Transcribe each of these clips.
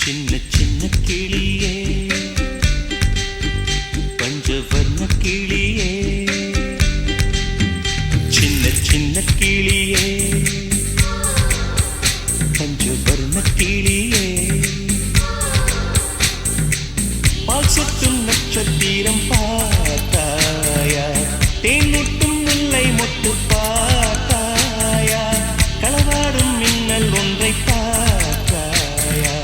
சின்ன சின்ன கிளியே பஞ்சவர்ண கிளியே சின்ன சின்ன கிளியே பஞ்சவர்ண கிளியே பால் சொட்டும் நட்சத்திரம் பார்த்தாயா தேன்முட்டும் முல்லை மொட்டு பார்த்தாயா களவாடும் மின்னல் ஒன்றை பார்த்தாயா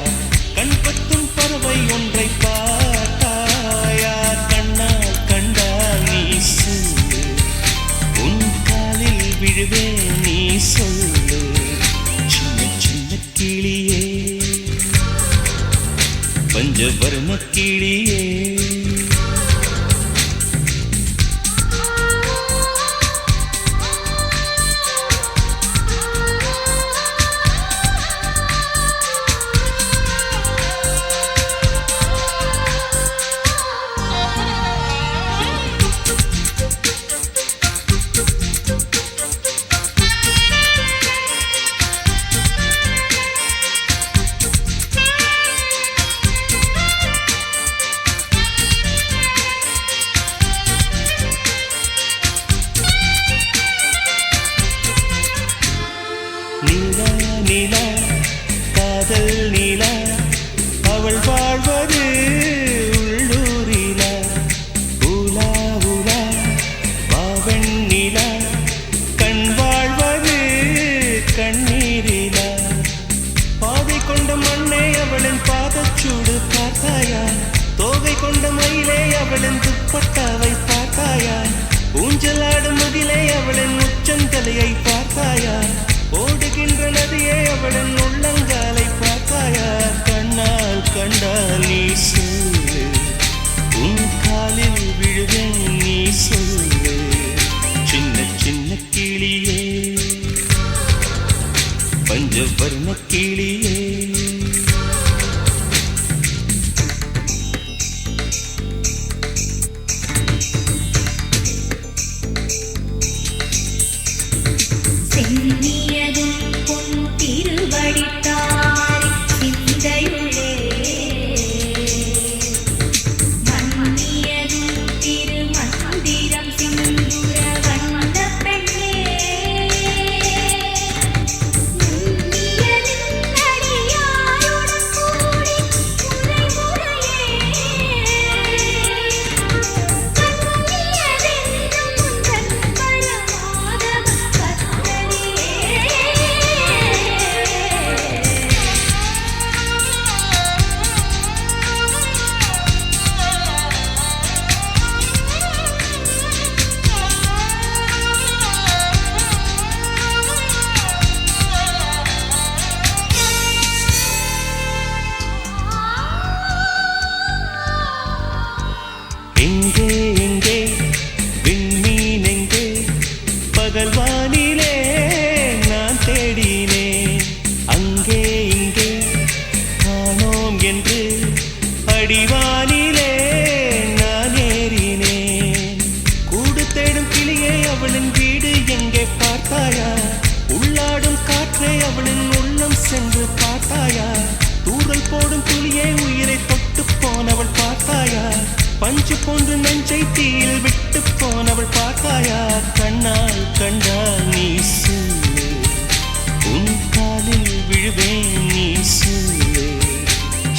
கண்பத்தும் பறவை ஒன்றை பார்த்தாயா கண்ணால் கண்டால் நீ சொல்லு உன் காலில் விழுவே நீ சொல்லு சின்ன சின்ன கிளியே பஞ்சவர்ண கிளியே நிலா நிலா காதல் நிலா அவள் வாழ்வது உள்ளூரிலா உலா உலா வாவன் நிலா கண் வாழ்வது கண்ணீரிலா பாதை கொண்ட மண்ணே அவளின் பாதச்சூடு பார்த்தாயா தோகை கொண்ட மயிலே அவளின் துப்பட்டாவை பார்த்தாயா ஊஞ்சலாடும் முகிலே அவளின் உச்சந்தலையை பார்த்தாயா ஓடுகின்ற நதியே அவளின் உள்ளங்காலை பார்த்தாயா கண்ணால் கண்டால் நீ சொல்லு உன் காலில் விழுவேன் நீ சொல்லு சின்ன சின்ன கிளியே பஞ்சவர்ண கிளியே எங்கே எங்கே விண்மீன் எங்கே பகல்வானிலே நான் தேடினேன் அங்கே இங்கே காணோம் என்று அடிவானிலே நான் ஏறினேன் கூடு தேடும் கிளியே அவளின் வீடு எங்கே பார்த்தாயா உள்ளாடும் காற்றே அவளின் உள்ளம் சென்று பார்த்தாயா தூரல் போடும் துளியே உயிரை தொட்டு போனவள் பார்த்தாயா பஞ்சு போன்று நெஞ்சை தீயில் விட்டு போனவள் பார்த்தாயா கண்ணால் கண்டால் நீ சொல்லு உன் காலில் விழுவேன் நீ சொல்லு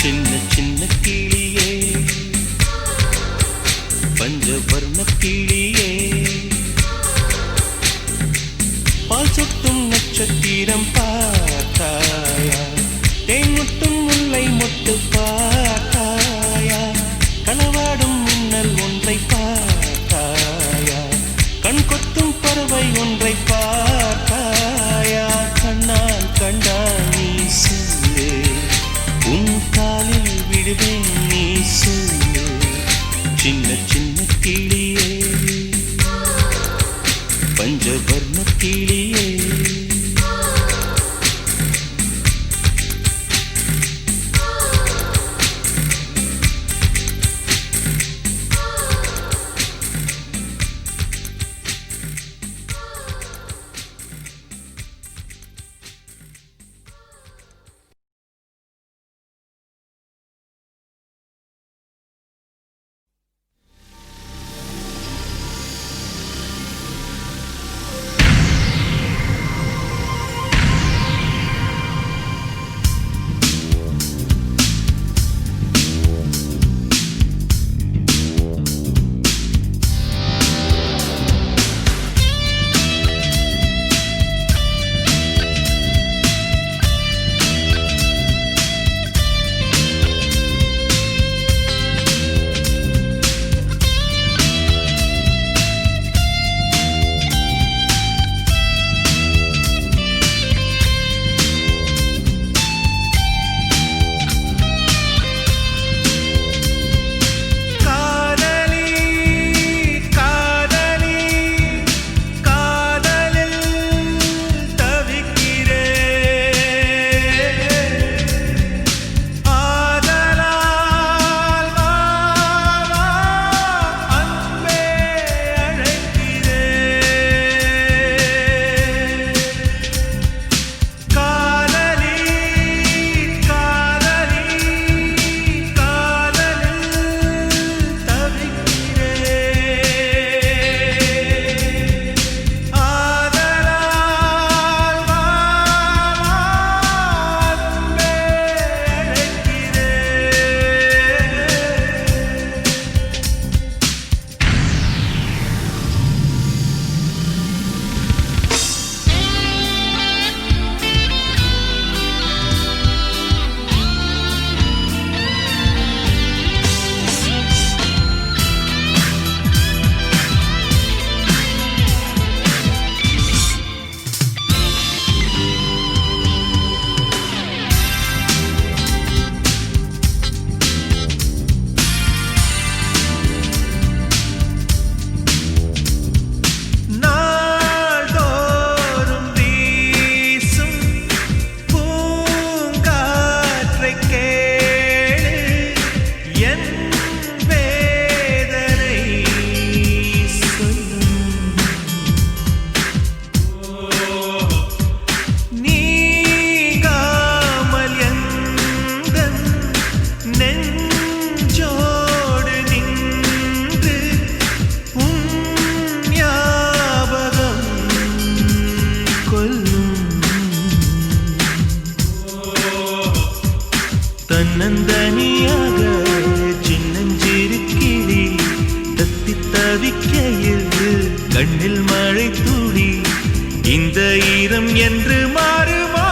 சின்ன சின்ன கிளியே பஞ்சவர்ண கிளியே பால் சொட்டும் நட்சத்திரம் பார்த்தாயா தேன்முட்டும் முல்லை மொட்டு பார்த்தாயா களவாடும் மின்னல் ஒன்றை பார்த்தாயா கண் கொத்தும் பறவை ஒன்றை பார்த்தாயா கண்ணால் கண்டால் நீ சொல்லு உன் காலில் விடுவேன் நீ சொல்லு சின்ன சின்ன கிளியே பஞ்சவர்ண கிளியே தன்னந்தனியாக சின்னஞ்சிறு கிளி தத்தி தவிக்கையில் கண்ணில் மழை துளி இந்த ஈரம் என்று மாறுமா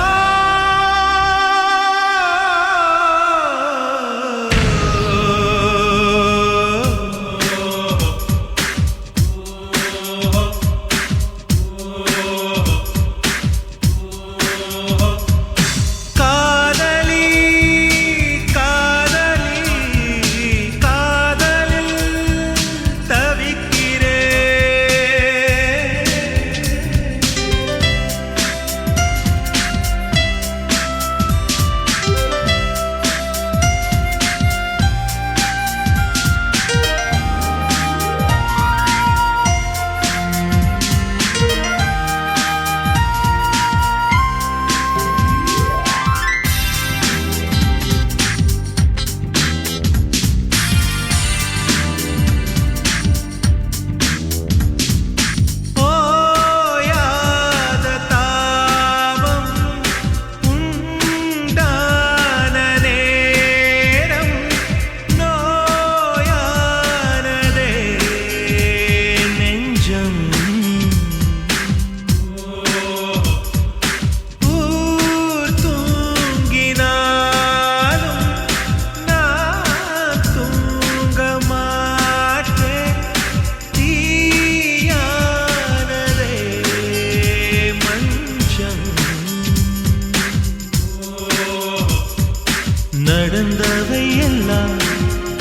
நடந்தவை எல்லாம்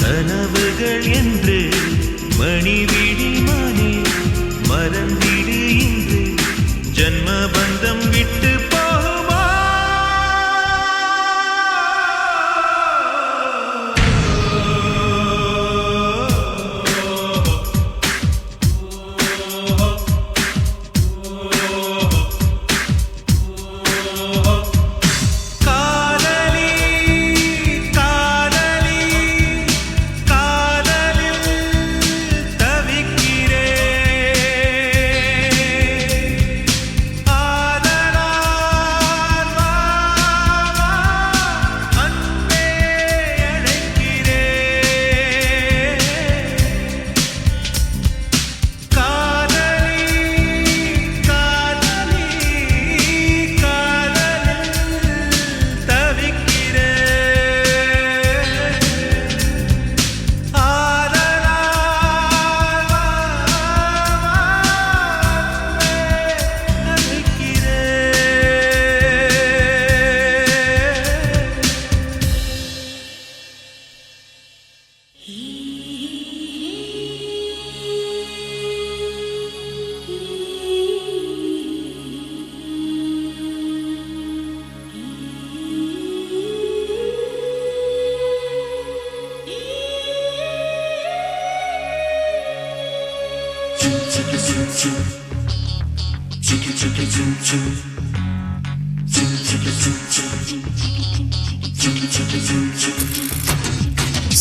கனவுகள் என்று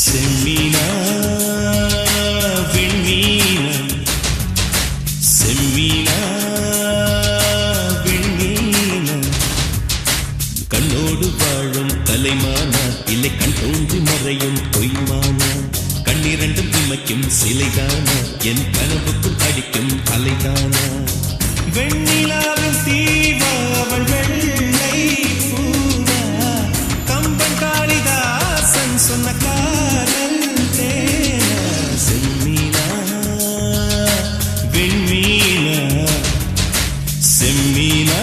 செம்மீனா விண்மீனா செம்மீனா விண்மீனா கண்ணோடு வாழும் கலைமானா இல்லை கண் தோன்றி மறையும் பொய்மானா கண்ணிரண்டும் இமைக்கும் சிலைதானா என் கனவுக்குள் அடிக்கும் அலைதானா வெண்ணிலாவின் தீவா அவள் வெள்ளை பூவா கம்பன் காளிதாசன் சொன்ன காதல் தேனா செம்மீனா விண்மீனா செம்மீனா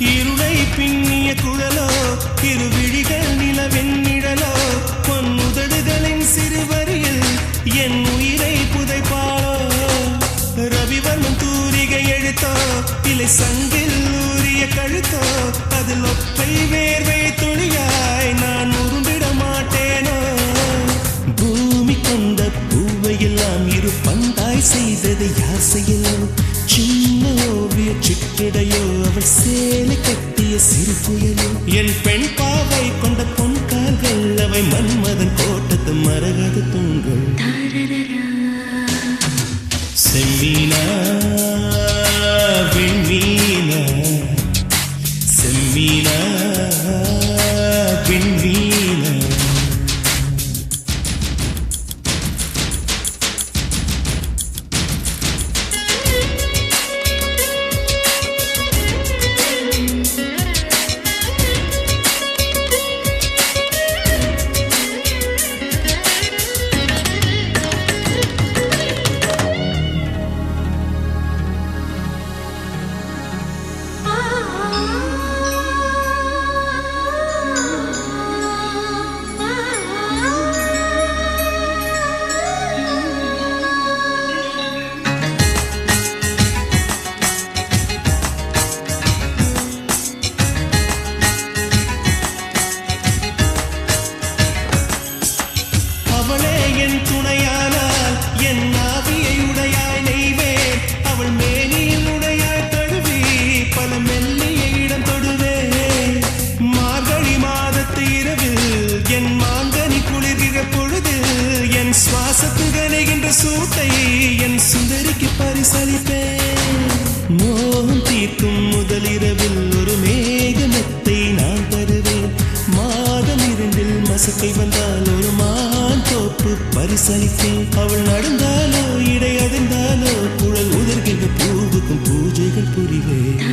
இருளை பின்னிய குழலோ இருவிழிகள் நிலவெண்ணிழலோ பொன்னுதடுகளின் சிறுவரியில் என் உயிரை புதைப்பாளோ ரவிவர்மன் தூரிகை எழுத்தோ இலை சங்கில் ஊறிய கழுத்தோ அதில் ஒற்றை வேர்வை துளியாய் நான் உரும்பிட மாட்டேனோ பூமி கொண்ட பூவையெல்லாம் இரு பந்தாய் செய்தது யார் செய்யலாம் சின்ன ஓவிய சிட்டிடையோ அவள் சேலை கட்டிய சிறு புயலோ என் பெண் பாவை கொண்ட பொன் கால்கள் அவை மன்மதன் கோட்டத்து மரகத தூண்கள் செம்மீனா விண்மீனா செம்மீனா விண்மீனா சூட்டை என் சுந்தரிக்கு பரிசளிப்பேன் மோகம் தீர்க்கும் முதலிரவில் ஒரு மேகமத்தை நான் தருவேன் மாதம் 2 மசக்கை வந்தால் ஒரு மான் தோப்பு பரிசளிப்பேன் அவள் நடந்தாலோ இடை அதிர்ந்தாலோ குழல் உதிர்கின்ற பூவுக்கும் பூஜைகள் புரிவேன்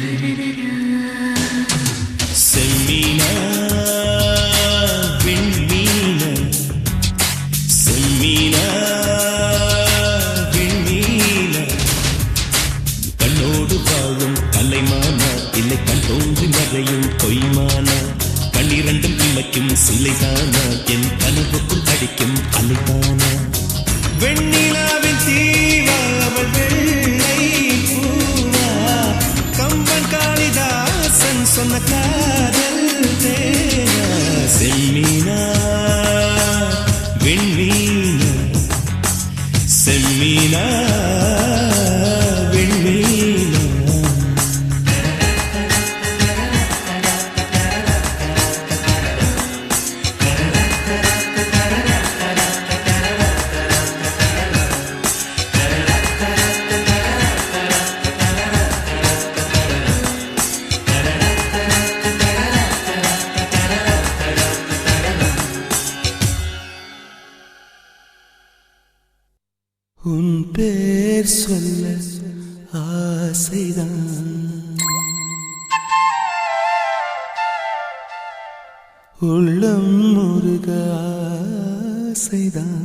செம்மீனா விண்மீனா செம்மீனா இல்லை கண் தோன்றி மறையும் பொய்மானா கண்ணிரண்டும் இமைக்கும் சிலைதானா என் கனவுக்குள் அடிக்கும் அலைதானா வெண்ணிலாவின் தீவா அவள் வெள்ளை பூவா கம்பன் காளிதாசன் சொன்ன காதல் தேனா செம்மீனா விண்மீனா செம்மீனா உன் பேர் சொல்ல ஆசைதான் உள்ளம் முருக ஆசைதான்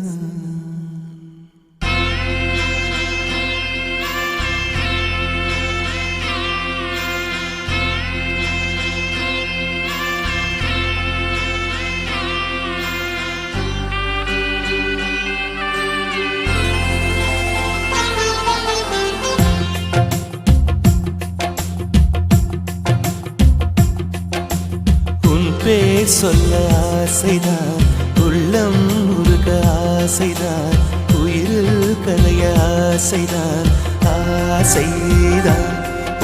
பேர் சொல்ல ஆசைதான் உள்ளம் முருக ஆசைதான் உயிரில் கலைய ஆசைதான் ஆசைதான்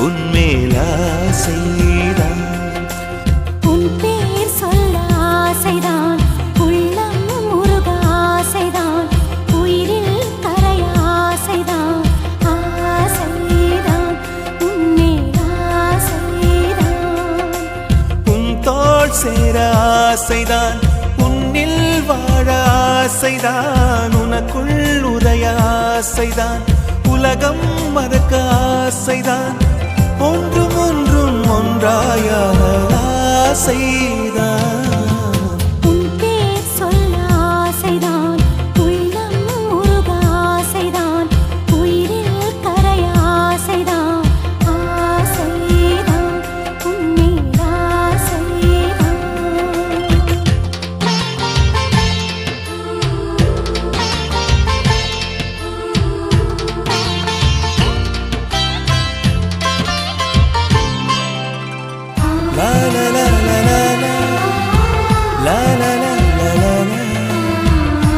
உன்மேல் ஆசைதான் உன் பேர் சொல்ல ஆசைதான் உள்ளம் முருக ஆசைதான் உயிரில் கரைய ஆசைதான் ஆசைதான் உன்மேல் ஆசைதான் உன் தோள் சேர ஆசைதான் உன்னில் வாழ ஆசைதான் உனக்குள் உரைய ஆசைதான் உலகம் மறக்க ஆசைதான் ஒன்றும் ஒன்றும் ஒன்றாயாக ஆசைதான் உன் பேர் சொல்ல ஆசைதான் உள்ளம் முருக ஆசைதான் உயிரில் கரைய ஆசைதான் ஆசைதான் உன்மேல் ஆசைதான் La la la la la la la la la la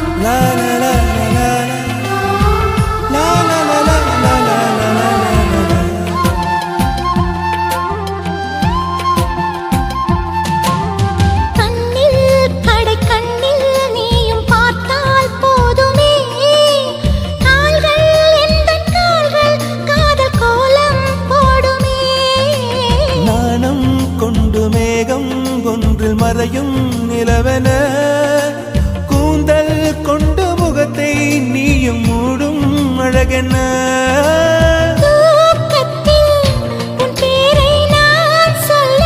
la la la la la la la la la கண்ணில் கடை கண்ணில் நீயும் பார்த்தால் போதுமே கால்கள் எந்தன் கால்கள் காதல் கோலம் போடுமே நாணம் கொண்டு மேகம் ஒன்றில் மறையும் நிலவென கூந்தல் கொண்டு முகத்தை நீயும் மூடும் அழகென தூக்கத்தில் உன் பேரை நான் சொல்ல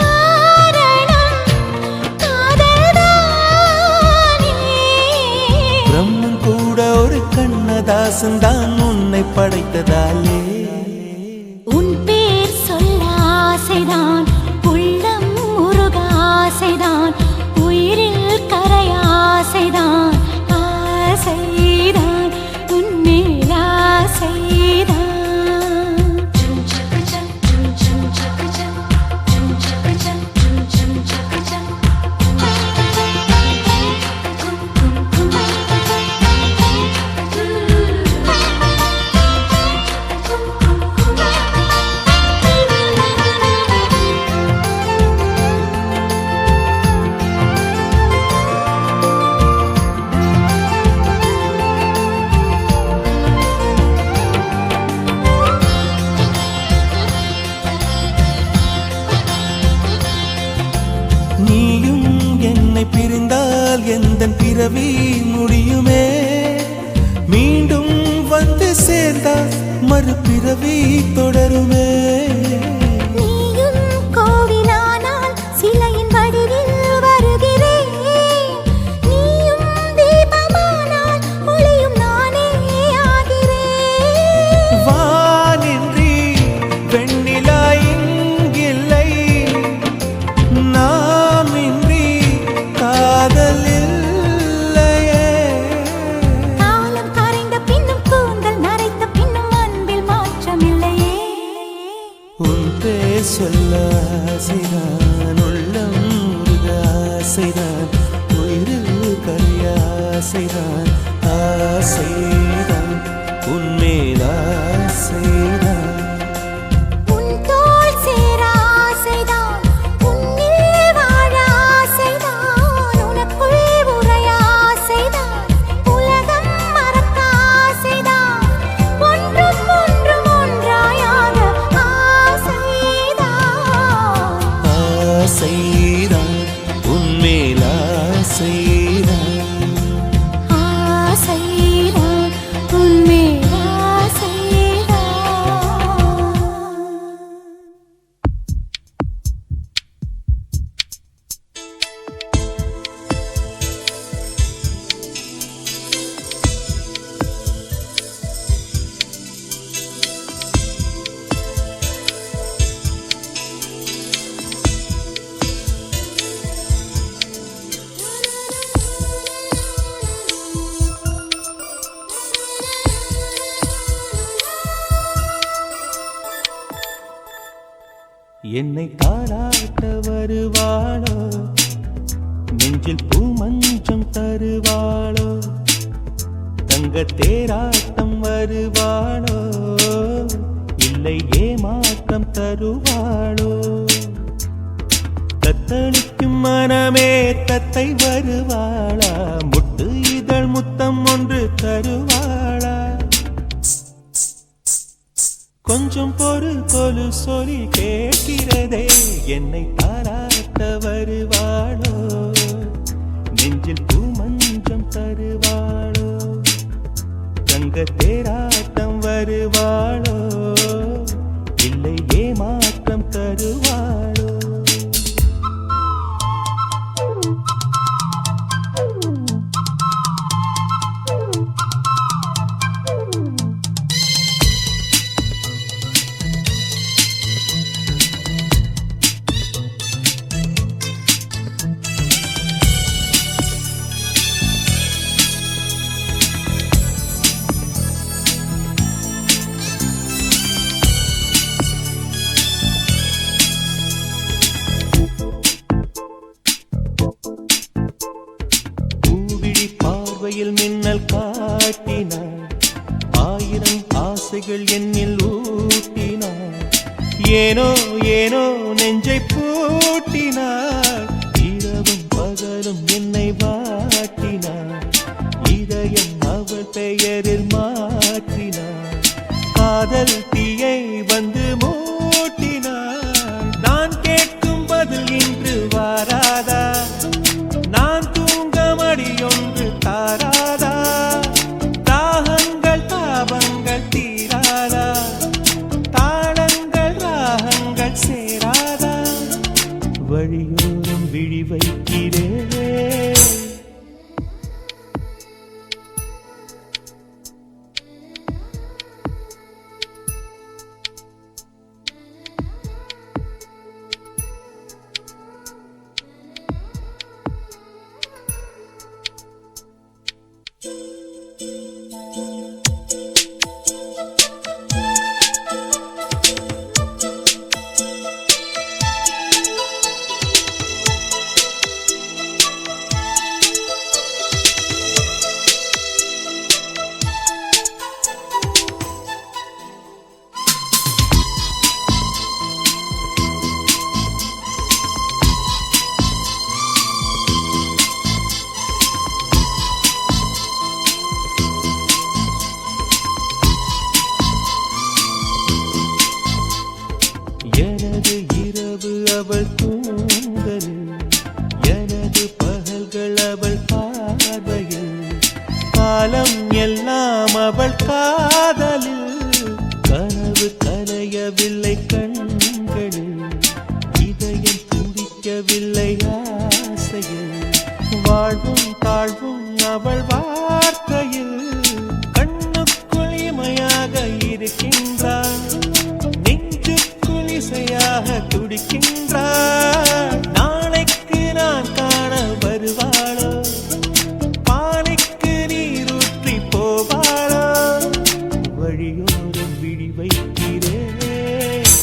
காரணம் காதல்தானே பிரம்மன் கூட ஒரு கண்ணதாசன் தான் உன்னை படைத்ததாலே உன் பேர் சொல்ல ஆசைதான் உள்ளம் முருக ஆசைதான் உயிரில் கரைய ஆசைதான் ஆசைதான் உன்மேல் ஆசைதான் நீயும் என்னை பிரிந்தால் எந்தன் பிறவி முடியுமே மீண்டும் வந்து சேர்ந்தால் மறுபிறவி தொடருமே நீயும் கோவிலானால் சிலையின் வடிவில் வருகிறேன் நீயும் தீபமானால் ஒளியும் நானே ஆகிறேன் வானின்றி வெண்ணிலா இங்கில்லை நாமின்றி காதல் இல்லையே காலம் கரைந்த பின்னும் கூந்தல் நரைத்த பின்னும் அன்பில் மாற்றமில்லையே உன் பேர் சொல்ல ஆசைதான் உள்ளம் முருக ஆசைதான் உயிரில் கரைய ஆசைதான் ஆசைதான் உன்மேல் ஆசைதான் உன் தோள் சேர ஆசைதான் உன்னில் வாழ ஆசைதான் உனக்குள் உரைய ஆசைதான் உலகம் மறக்க ஆசைதான் ஒன்றும் ஒன்றும் ஒன்றாயாக ஆசைதான் ஆசைதான் உன்மேல் ஆசைதான் ஆசைதான் என்னை தாளாட்ட வருவாளோ, நெஞ்சில் பூமஞ்சம் தருவாளோ, தங்க தேராட்டம் வருவாளோ, இல்லை ஏமாற்றம் தருவாளோ. தத்தளிக்கும் மனமே தத்தை வருவாளா, முட்டு இதழ் முத்தம் ஒன்று தருவாளா. கொஞ்சம் பொறு கொலு சொல்லி கேட்கிறதே, என்னை தாராட்ட வருவாளோ, நெஞ்சில் பூமஞ்சம் தருவாளோ, தங்க தேராட்டம் வருவாளோ, இல்லை ஏமாற்றம் தருவாளோ. பார்வையில் மின்னல் காட்டினாள், ஆயிரம் ஆசைகள் என்னில் ஊட்டினாள், ஏனோ ஏனோ நெஞ்சை பூட்டினாள், இரவும் பகலும் என்னை வாட்டினாள், இதயம் அவள் பெயரில் மாற்றினாள், காதல் தீயை வந்து மூட்டினாள். நான் கேட்கும் பதில் இன்று வாராதா, நான் தூங்க மடியொன்று தாராதா, தாகங்கள் தாபங்கள் தீராதா, தாளங்கள் ராகங்கள் சேராதா, வழியோரம் விழி வைக்கிறேன். எனது இரவு அவள் தூங்கலில், எனது பகல்கள் அவள் பார்வையில், காலம் எல்லாம் அவள் காதலில், கனவு கலையவில்லை கண்களில், இதயம் துடிக்கவில்லை ஆசையில், வாழ்வும் தாழ்வும் அவள் வார்த்தையில், கண்ணுக்குள் இமையாக இருக்கின்றாள், இசையாக துடிக்கின்றாள், நாளைக்கு நான் காண வருவாளோ, பானைக்கு நீரூற்றி போவாளோ, வழியோரம் விழி வைக்கிறேன்,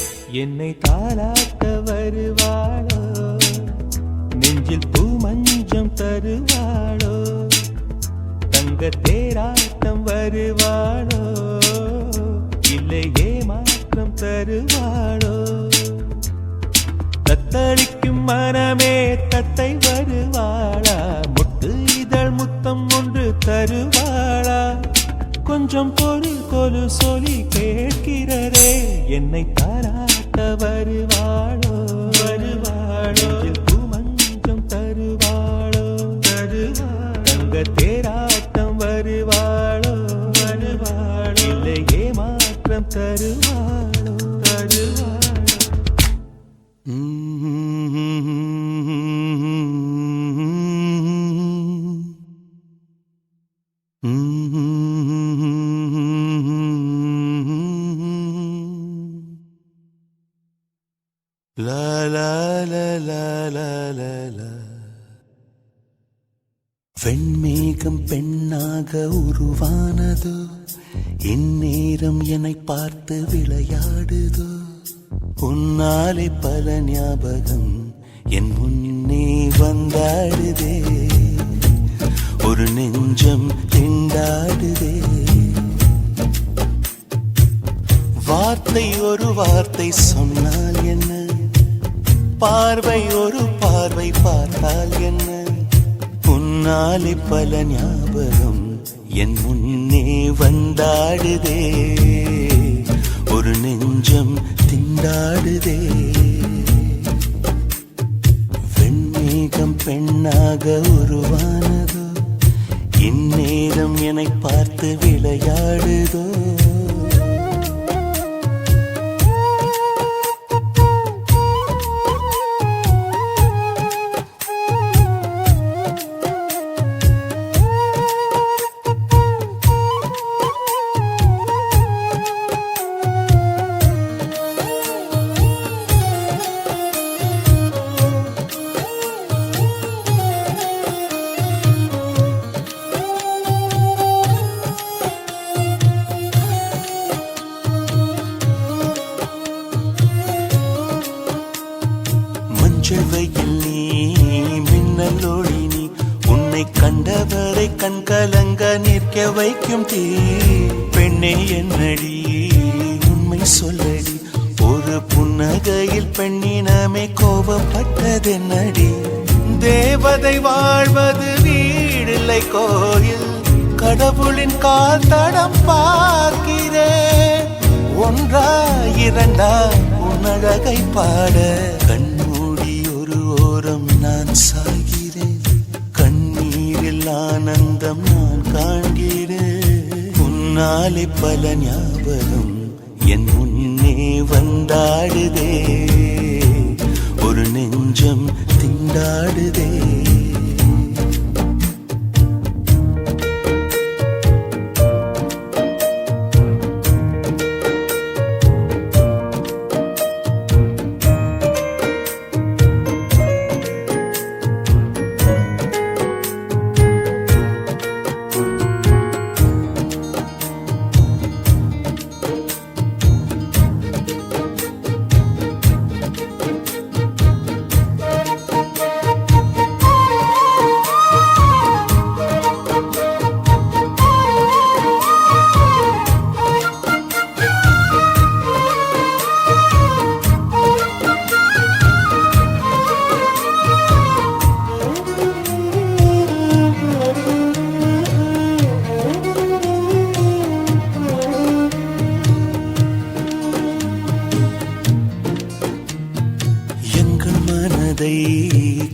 என்னை தாளாட்ட வருவாளோ, நெஞ்சில் பூமஞ்சம் தருவாளோ, தங்க தேராட்டம் வருவாளோ, இல்லை ஏமாற்றம் தருவாளோ. தத்தளிக்கும் மனமே தத்தை வருவாளா, முட்டு இதழ் முத்தம் ஒன்று தருவாளா, கொஞ்சம் பொறு கொலு சொல்லி கேட்கிறதே, என்னை தாராட்ட வருவாளோ, வருவாளோ, பூமஞ்சம் தருவாளோ, தருவாளோ, தங்க தேராட்டம் வருவாளோ, வருவாளோ, இல்லை ஏமாற்றம் தருவாளோ, தருவாளோ. La la la la la la la. வெண்மேகம் பெண்ணாக உருவானதோ, இந்நேரம் என்னை பார்த்து விளையாடுதோ, உன்னாலே பல ஞாபகம் என் முன்னே வந்தாடுதே, ஒரு நெஞ்சம் திண்டாடுதே. வார்த்தை ஒரு வார்த்தை சொன்னால் என்ன, பார்வை ஒரு பார்வை பார்த்தால் என்ன, உன்னாலே பல ஞாபகம் என் முன்னே வந்தாடுதே, ஒரு நெஞ்சம் திண்டாடுதே. வெண்மேகம் பெண்ணாக உருவானதோ, இந்நேரம் என்னை பார்த்து விளையாடுதோ. வெயில் நீ மின்னல் ஒளி நீ, உன்னை கண்டவரை கண்கலங்க நிற்க வைக்கும் தீ. பெண்ணே என்னடி உண்மை சொல்லடி, ஒரு புன்னகையில் பெண்ணினமே கோபப்பட்டதென்னடி. தேவதை வாழ்வது வீடில்லை கோயில், கடவுளின் கால் தடம் பார்க்கிறேன். ஒன்றா இரண்டா உன்னழகை பாட, கண்மூடி ஒரு ஓரம் நான் சாகிறேன், கண்ணீரில் ஆனந்தம் நான் காண்கிறேன். உன்னாலே பல ஞாபகம் என் முன்னே வந்தாடுதே, ஒரு நெஞ்சம் திண்டாடுதே.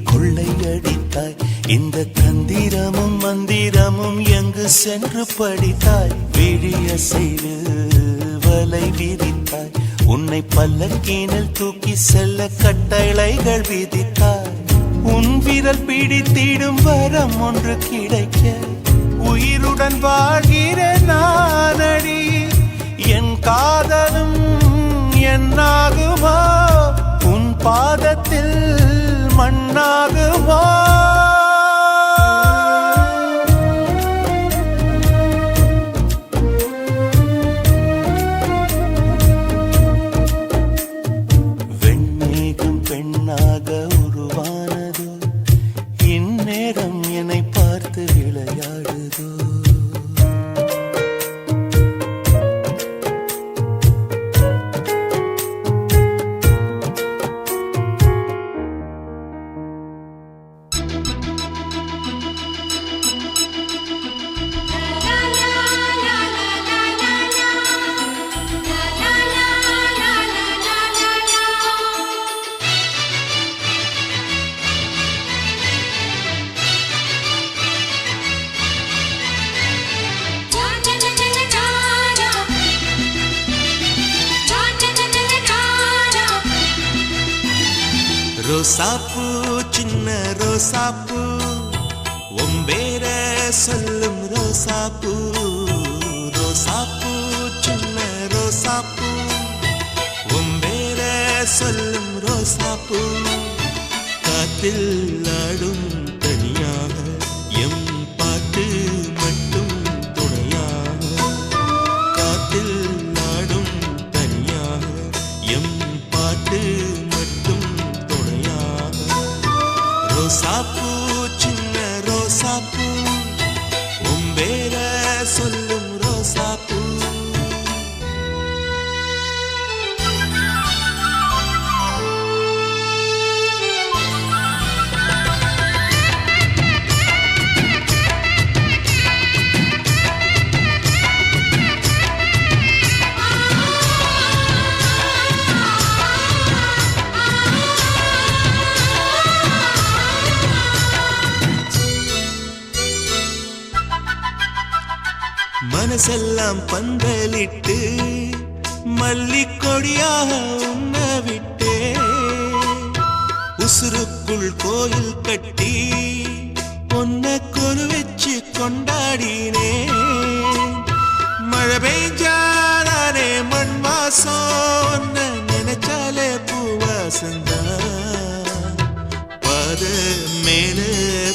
கொள்ளையடித்தாய், இந்த தந்திரமும் மந்திரமும் எங்கு சென்று படித்தாய். விழிய செய்து வலை விதித்தாய், உன்னை பல்லக்கீனில் தூக்கி செல்ல கட்டளைகள் விதித்தாய். உன் விரல் பிடித்திடும் வரம் ஒன்று கிடைக்க, உயிருடன் வாழ்கிற நானடி. என் காதலும் என்னாகுமோ, உன் பாதத்தில் மண்ணாகுமோ. வெண்மேகம் பெண்ணாக உருவானதோ, இந்நேரம் என்னை பார்த்து விளையாடுதோ. ரோசாப்பூ சின்ன ரோசாப்பூ, ஒம்பேர சொல்லும் ரோசாப்பூ. ரோசாப்பூ சின்ன ரோசாப்பூ, ஒம்பேர சொல்லும் ரோசாப்பூ. காத்தில் ஆடும் தனியாக எம் பாட்டு மட்டும் துணையாக. காத்தில் ஆடும் தனியாக எம் ரோசாப்பூ சின்ன ரோசாப்பூ உன் பேர சொல்லும் ரோசாப்பூ. மனசெல்லாம் பந்தலிட்டு மல்லிக்கொடியாக உன்ன விட்டே உசுருக்குள் கோயில் கட்டி பொன்ன கொரு வச்சு கொண்டாடினே. மழை பெய்ஞ்சாதானே மண் வாசம் நினைச்சாலே பூவாசந்தா. பாத மேல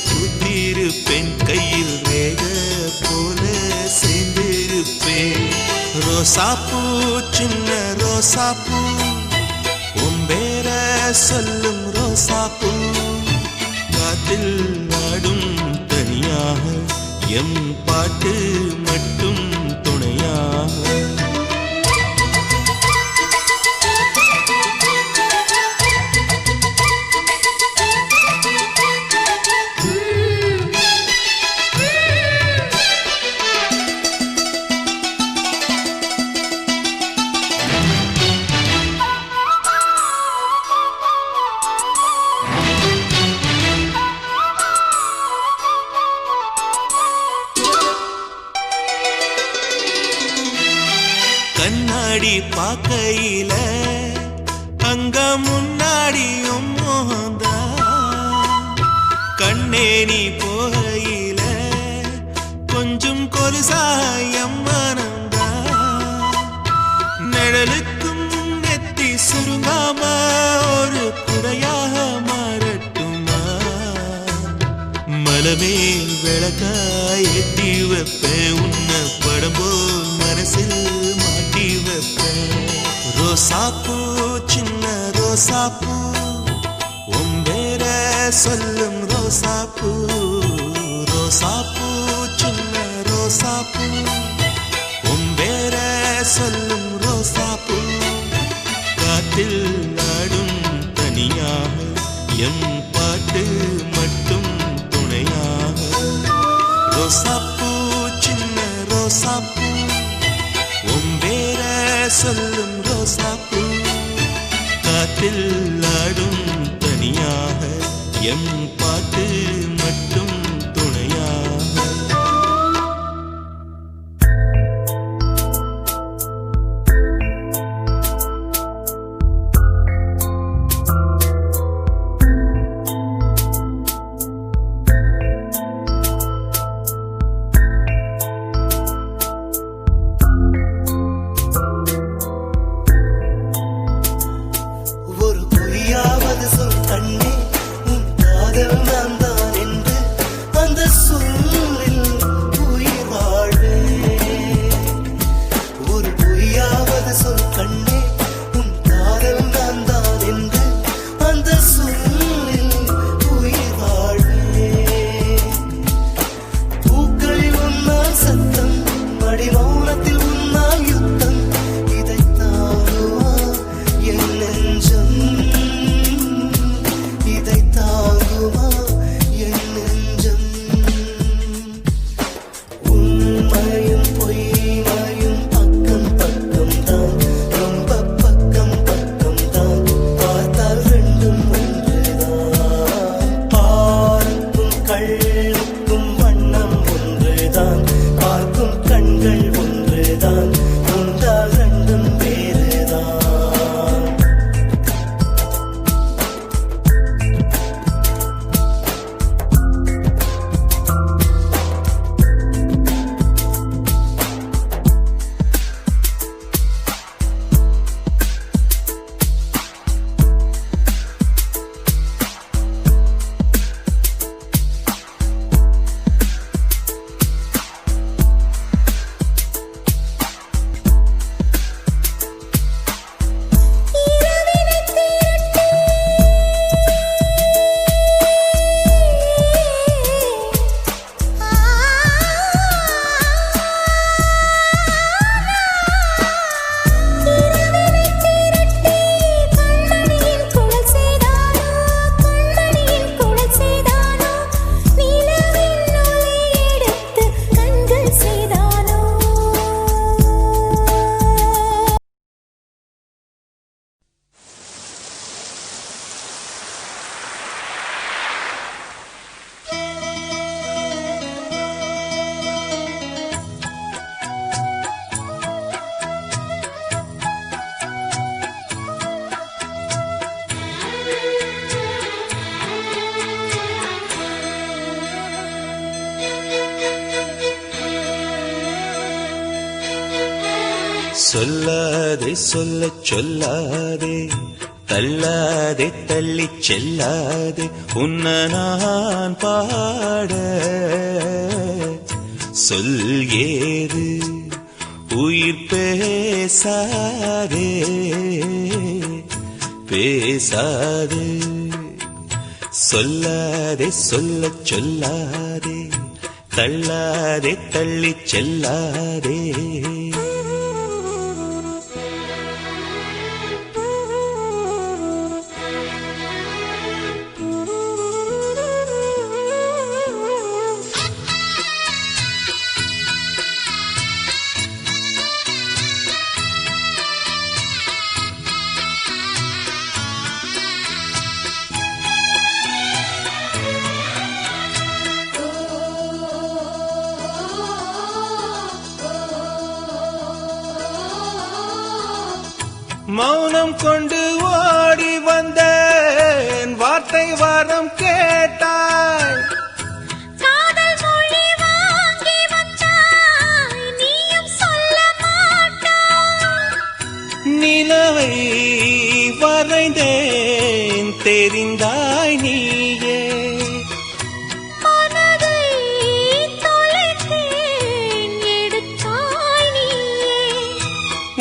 பூத்திருப்பேன் கையில் வேக போல சேர்ந்திருப்பேன். ரோசாப்பூ சின்ன ரோசாப்பூ உன் பேர சொல்லும் ரோசாப்பூ. காத்தில் ஆடும் தனியாக எம் பாட்டு மட்டும் துணையாக. கண்ணாடி பாக்கையில அங்க முன்னாடியும் மோகந்தா. கண்ணே நீ போகையில கொஞ்சம் கொலுசாயம் மனந்தா. நிழலுக்கும் நெத்தி சுருங்காம ஒரு குடையாக மாறட்டுமா. மலமேல் விளக்காய் ஏத்தி வைப்பேன் உன்ன படம்போல் மனசில் மாட்டி வைப்பேன். ரோசாப்பூ சின்ன ரோசாப்பூ உன் பேர சொல்லும் ரோசாப்பூ. ரோசாப்பூ சின்ன ரோசாப்பூ உன் பேர சொல்லும் ரோசாப்பூ. காத்தில் ஆடும் தனியாக எம் பாட்டு மட்டும் துணையாக. ரோசாப்பூ சின்ன ரோசாப்பூ உன் பேர சொல்லும் ரோசாப்பூ. காத்தில் ஆடும் தனியாக எம் பாட்டு மட்டும் துணையாக. ஒரு பொய்யாவது சொல் கண்ணே, உன் காதல் நான் தான் என்று சொல்லாதே சொல்ல சொல்லாதே, தள்ளாதே தள்ளி செல்லாதே, உன்ன நான் பாட சொல் ஏது உயிர் பேசாதே பேசாதே. சொல்லாதே சொல்ல சொல்லாதே, தள்ளாதே தள்ளி செல்லாதே. மௌனம் கொண்டு ஓடி வந்தேன், வார்த்தை வாரம் கேட்டாய். காதல் மொழி வாங்கி வந்தாய், நீயும் சொல்ல மாட்டாய். நிலவை வரைந்தேன், தெரிந்தாய் நீயே. மனதை தொலைத்தேன், எடுத்தாய் நீயே.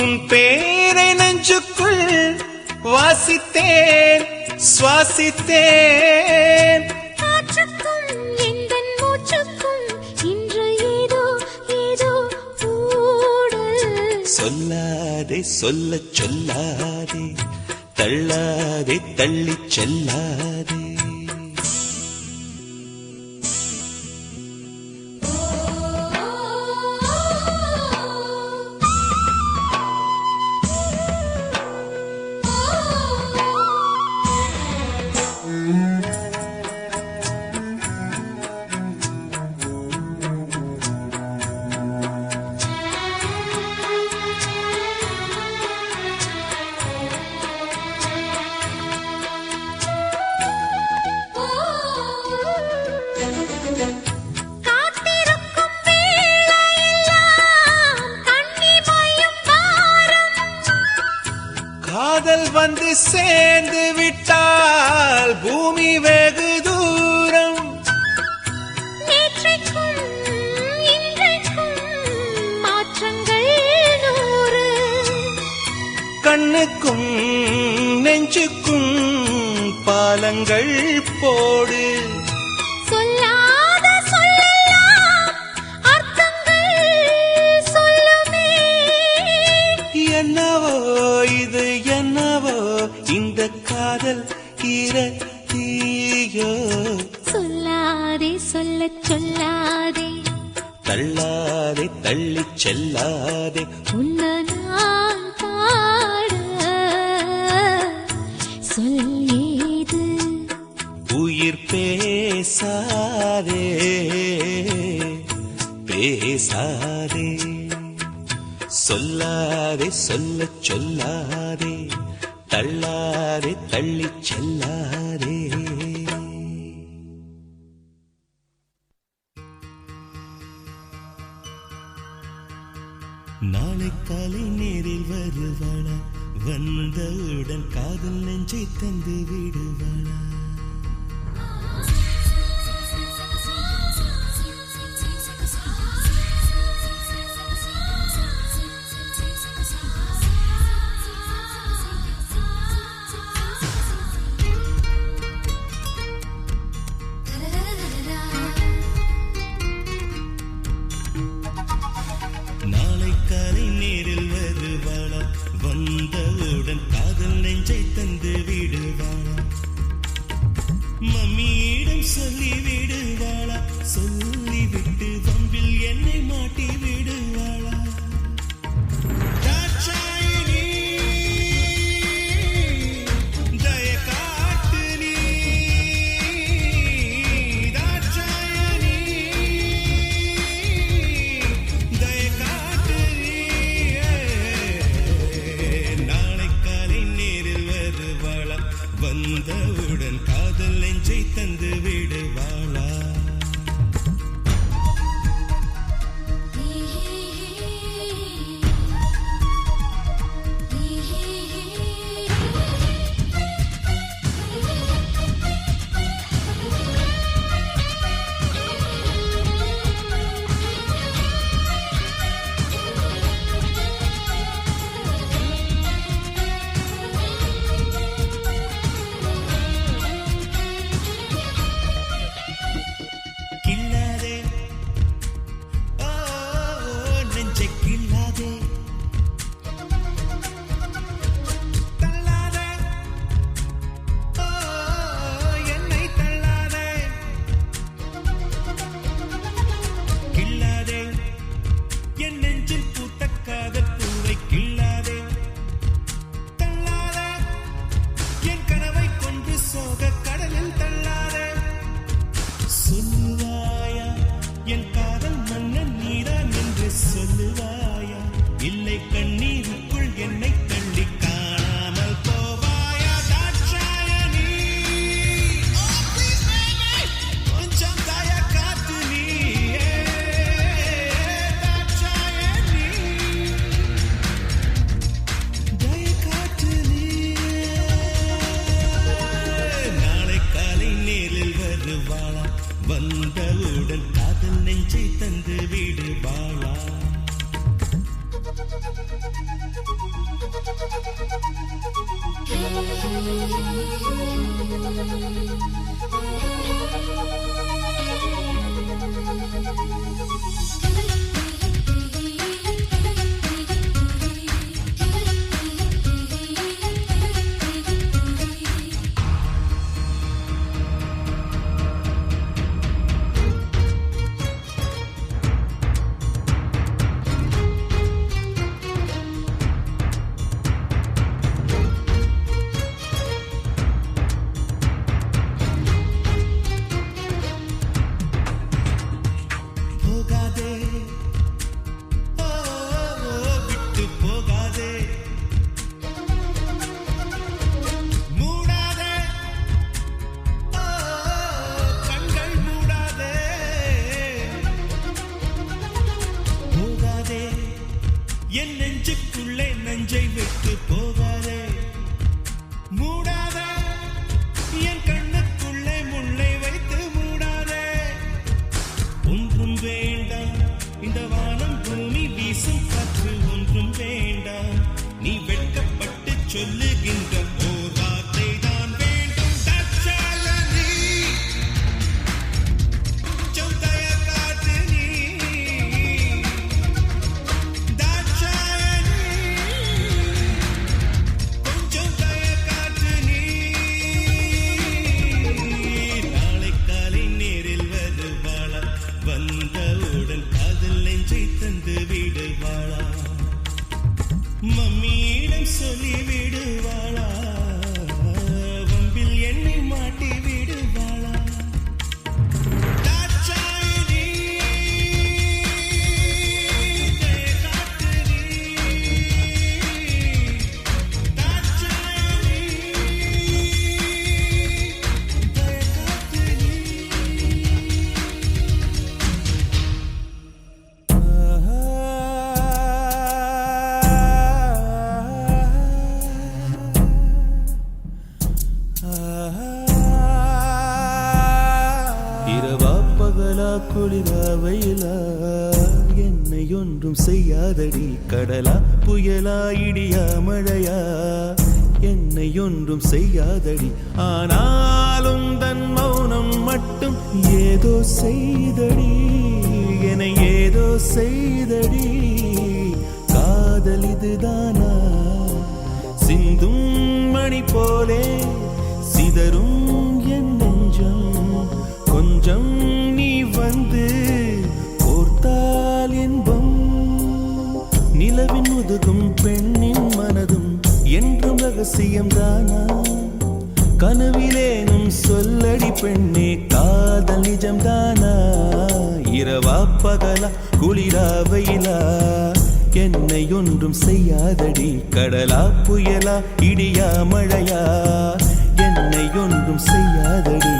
உன் பேரை நெஞ்சுக்குள் வாசித்தேன், சுவாசித்தேன். காற்றுக்கும் எந்தன் மூச்சுக்கும் இன்று ஏதோ ஏதோ ஊடல். சொல்லாதே சொல்ல சொல்லாதே, தள்ளாதே தள்ளி செல்லாதே. காத்திருக்கும் வேளையெல்லாம் கண்ணிமயம் பாரம். காதல் வந்து சேர்ந்து விட்டால் பூமி வெகு தூரம். நேற்றைக்கும் இன்றைக்கும் மாற்றங்கள் 100. கண்ணுக்கும் நெஞ்சுக்கும் பாலங்கள் போடு. சொல்லாத சொல்லெல்லாம் அர்த்தங்கள் சொல்லுமே. என்னவோ இது என்னவோ இந்த காதல் தீயோ. சொல்லாதே சொல்லச் சொல்லாதே, தள்ளாதே தள்ளி செல்லாதே. உன்ன நான் பாட சொல் ஏது உயிர் பேசாதே பேசாதே. சொல்லாதே சொல்ல சொல்லாதே, தள்ளாதே தள்ளி செல்லாதே. நாளை காலை நேரில் வருவாளா, வந்தவுடன் காதல் நெஞ்சை தந்து விடுவாளா. நாளை காலை நேரில் வருவாளா, வந்தவுடன் காதல் நெஞ்சை தந்து விடுவாளா. மம்மியிடம் சொல்லி விடுவாளா, சொல்லிவிட்டு வம்பில் என்னை மாட்டி விடுவாளா. தாட்சாயினி, தயை காட்டு நீ. தாட்சாயினி, தயை காட்டு நீ. நாளை காலை நேரில் வருவாளா, வந்தவுடன் காதல் நெஞ்சை தந்து விடுவாளா. வந்தவுடன் காதல் நெஞ்சை தந்து விடுவாளா? என் நெஞ்சுக்குள்ளே நஞ்சை விட்டு போகாதே, மூடாதே, என் கண்ணுக்குள்ளே முள்ளை வைத்து மூடாதே. ஒன்றும் வேண்டாம் இந்த வானம் பூமி வீசும் காற்று, ஒன்றும் வேண்டாம் நீ வெட்கப்பட்டு சொல்லுகின்ற ஓர் வார்த்தை தான் வேண்டும். தற்சாலனி சொந்தய காத்து நீ மம்மியிடம் சொல்லி விடுவாளா? வம்பில் என்னை மாட்டி விடுவாளா? தாட்சாயினி காத்து நீ, தாட்சாயினி காத்து நீ. இரவா பகலா குளிரா வெயிலா என்னை ஒன்றும் செய்யாதடி, கடலா புயலா இடியா மழையா என்னை ஒன்றும் செய்யாதடி. ஆனாலும் தன் மௌனம் மட்டும் ஏதோ செய்தடி, என ஏதோ செய்தடி. காதல் இதுதானா? சிந்தும் மணி போலே சிதறும் என் நெஞ்சம், கொஞ்சம் நீ வந்து கோர்த்தால் இன்பம். நிலவின் முதுகும் பெண்ணின் மனதும் என்றும் ரகசியம் தானா? கனவிலேனும் சொல்லடி பெண்ணே, காதல் நிஜம் தானா? இரவா பகலா குளிரா வெயிலா என்னை ஒன்றும் செய்யாதடி, கடலா புயலா இடியா மழையா என்னை ஒன்றும் செய்யாதடி.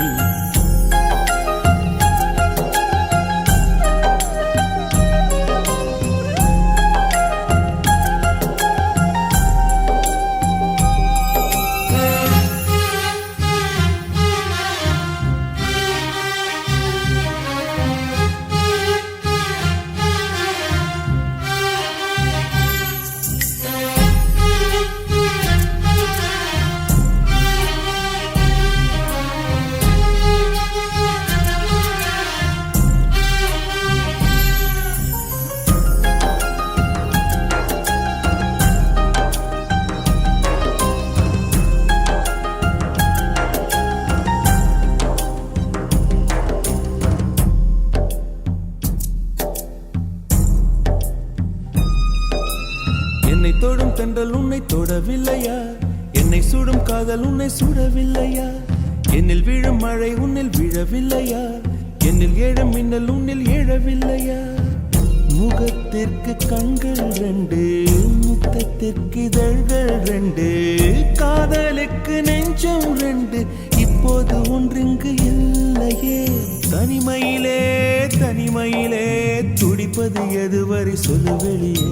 என்னை தொடும் தென்றல் உன்னை தொடவில்லையா? என்னை சுடும் காதல் உன்னை சுடவில்லையா? என்னில் விழும் மழை உன்னில் விழவில்லையா? என்னில் ஏழும் மின்னல் உன்னில் எழவில்லையா? முகத்திற்கு கண்கள் ரெண்டு, முத்தத்திற்கு இதழ்கள் ரெண்டு, காதலுக்கு நெஞ்சம் ரெண்டு, இப்போது ஒன்றிங்கு இல்லையே. தனிமையிலே தனிமையிலே துடிப்பது எதுவரை சொல்லு வெளியே.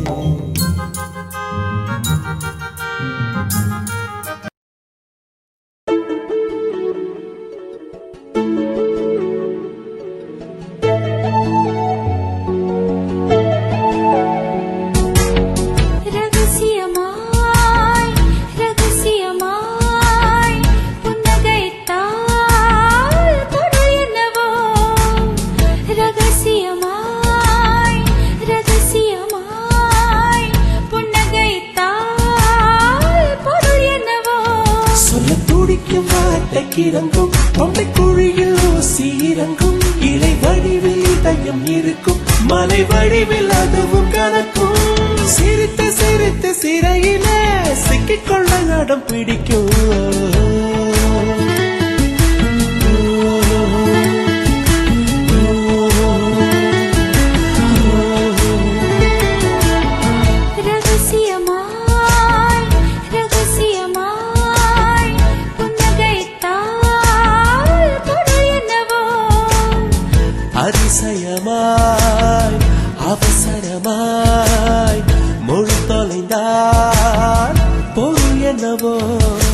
கிறங்கும் தொண்டை குழியில் ஊசி இறங்கும் இலை வடிவில் இதயம் இருக்கும் மலை வடிவில் அதுவும் கலக்கும் சிரித்து சிரித்து சிறையிலே சிக்கிக்கொள்ள நடம் பிடிக்கும் அதிசயமாய் அவசரமாய் மொழி தொலைந்தால் பொருள் என்னவோ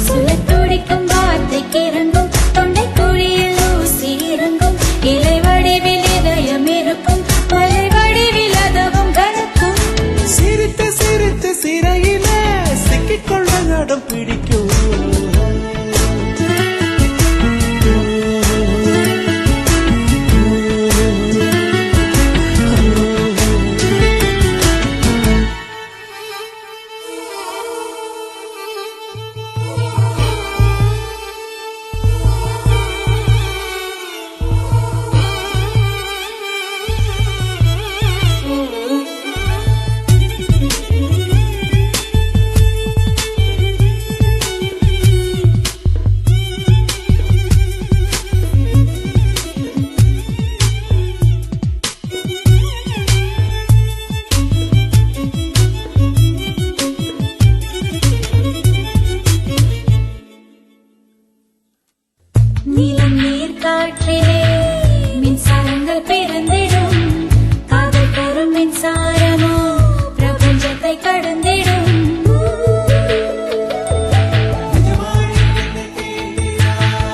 சொல்லத் துடிக்கும் வார்த்தைக்கு இறங்கும் தொண்டை குழியில் ஊசி இறங்கும் இலை வடிவில் இதயம் இருக்கும் மலை வடிவில் அதுவும் கலக்கும் சிரித்து சிரித்து சிறையிலே சிக்கிக்கொள்ள நடம் பிடிக்கும் நீலம் நீர் காற்றிலே மின்சாரங்கள் பிறந்திடும் காதல் தரும் மின்சாரமோ பிரபஞ்சத்தை கடந்திடும்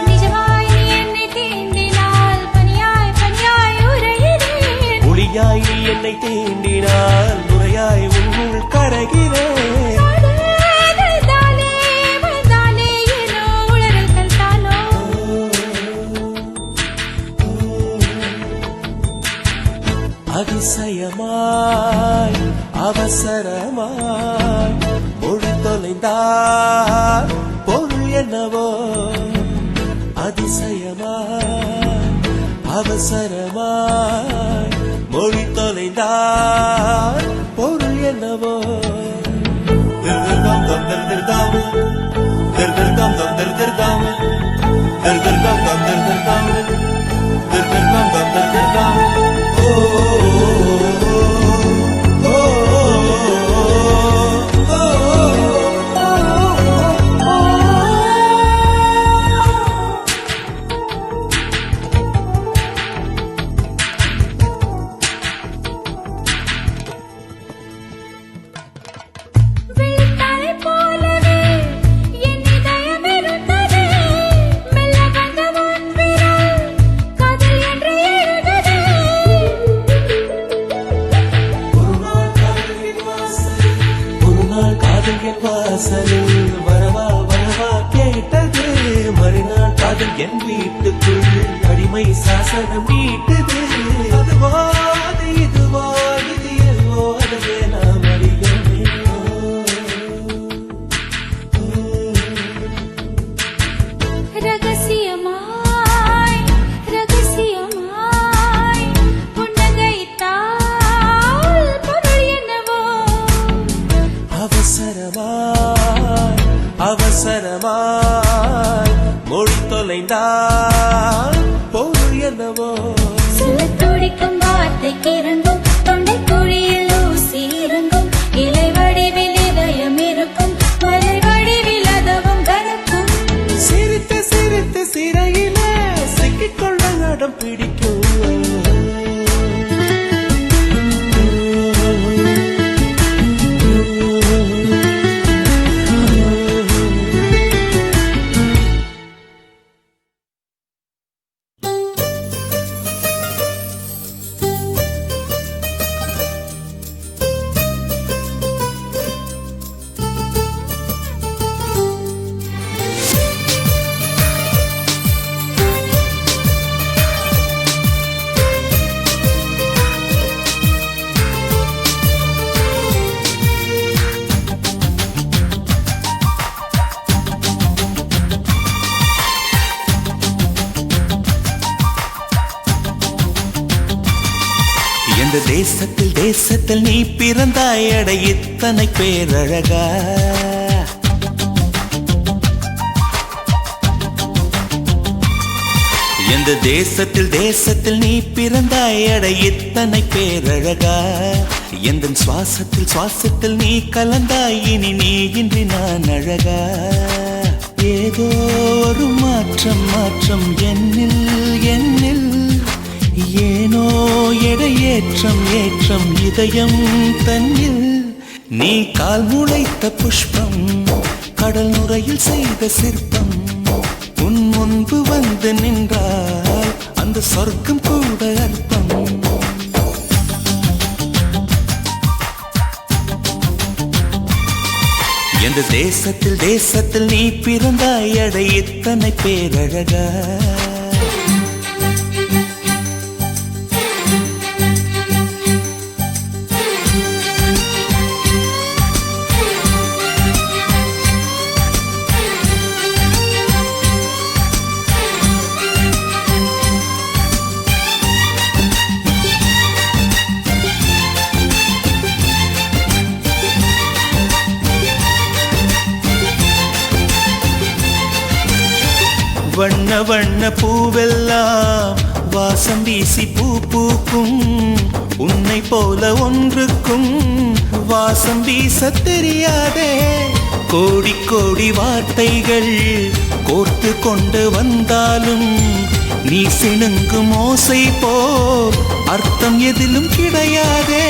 நிஜமாய் நீ என்னை தீண்டினால் பனியாய் பனியாய் உறைகிறேன் ஒளியாய் நீ என்னை தீண்டினால் முறையாய் உன்னுள் கரைகிறேன் அதிசயமாய் அவசரமாய் மொழி தொலைந்தால் பொருள் என்னவோ அதிசயமாய் அவசரமாய் மொழி தொலைந்தால் பொருள் என்னவோ திருதம் தம் திருதம் திருதம் தம் திருதம் திருதம் தம் திருதம் திருதம் தம் திருதம் வாசலில் வரவா வரவா கேட்டது மறுநாள் காதல் என் வீட்டுக்குள் அடிமை சாசனம் நீட்டது அதுவா அது இதுவா இது எல்லோ அதுவே நாம் அறியோமே ரகசியமாய் ரகசியமாய் புன்னகைத்தால் பொருள் என்னவோ அவசரமாய் அவசரமாய் மொழி தொலைந்தால் பொருள் என்னவோ சொல்லத் துடிக்கும் வார்த்தைக்கு இறங்கும் தொண்டை குழியில் ஊசி இறங்கும் இலை வடிவில் இதயம் இருக்கும் மலை வடிவில் அதுவும் கலக்கும் சிரித்து சிரித்து சிறையிலே சிக்கிக்கொள்ள நடம் பிடிக்கும் இந்த தேசத்தில் தேசத்தில் நீ பிறந்தாய் அட இத்தனை பேரழகா இந்த தேசத்தில் தேசத்தில் நீ பிறந்தாய் அட இத்தனை பேரழகா எந்த சுவாசத்தில் சுவாசத்தில் நீ கலந்தாய் இனி நீ இன்றி நான் அழகா ஏதோ ஒரு மாற்றம் மாற்றம் என்னில் என்னில் ஏனோ எடையேற்றம் ஏற்றம் இதயம் தன்னில் நீ கால் முளைத்த புஷ்பம் கடல் நுரையில் செய்த சிற்பம் உன் முன்பு வந்து நின்றால் அந்த சொர்க்கம் கூட அர்த்தம் எந்த தேசத்தில் தேசத்தில் நீ பிறந்தாய் அட இத்தனை பேரழகா வண்ண வண்ண பூவெல்லாம் வாசம் வீசி பூ பூக்கும் உன்னை போல ஒன்றுக்கும் வாசம் வீச தெரியாதே கோடி கோடி வார்த்தைகள் கோர்த்து கொண்டு வந்தாலும் நீ சிணுங்கும் ஓசை போல் அர்த்தம் எதிலும் கிடையாதே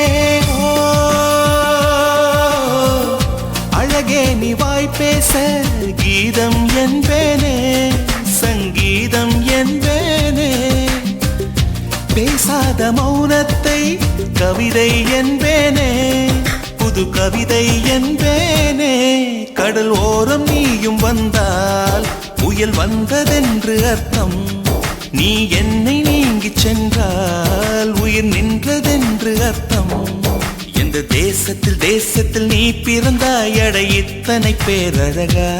அழகே நீ வாய் பேச கீதம் என்பேனே சங்கீதம் என்பேனே பேசாத மௌனத்தை கவிதை என்பேனே புது கவிதை என்பேனே கடல் ஓரம் நீயும் வந்தால் புயல் வந்ததென்று அர்த்தம் நீ என்னை நீங்கிச் சென்றால் உயிர் நின்றதென்று அர்த்தம் எந்த தேசத்தில் தேசத்தில் நீ பிறந்தாய் அட இத்தனை பேரழகா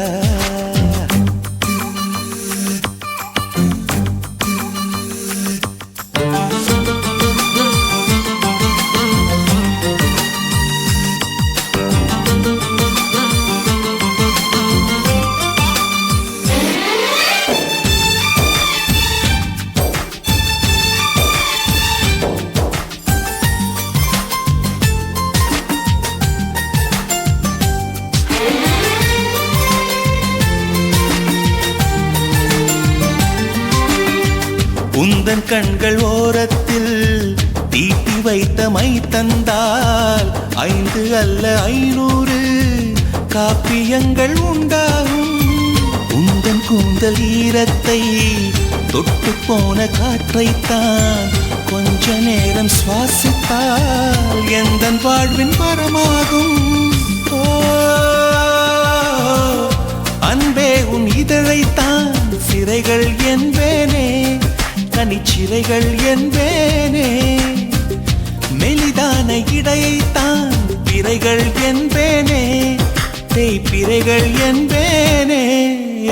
உந்தன் கண்கள் ஓரத்தில் தீட்டி வைத்த மை தந்தால் 5 அல்ல 500 காப்பியங்கள் உண்டாகும் உந்தன் கூந்தல் ஈரத்தை தொட்டு போன காற்றைத்தான் கொஞ்ச நேரம் சுவாசித்தால் எந்தன் வாழ்வின் மரமாகும் அன்பே உன் இதழைத்தான் சிறைகள் என்பேனே கனிச்சிறைகள் என்பேனே மெலிதான இடையைத்தான் பிறைகள் என்பேனே தேய்பிறைகள் என்பேனே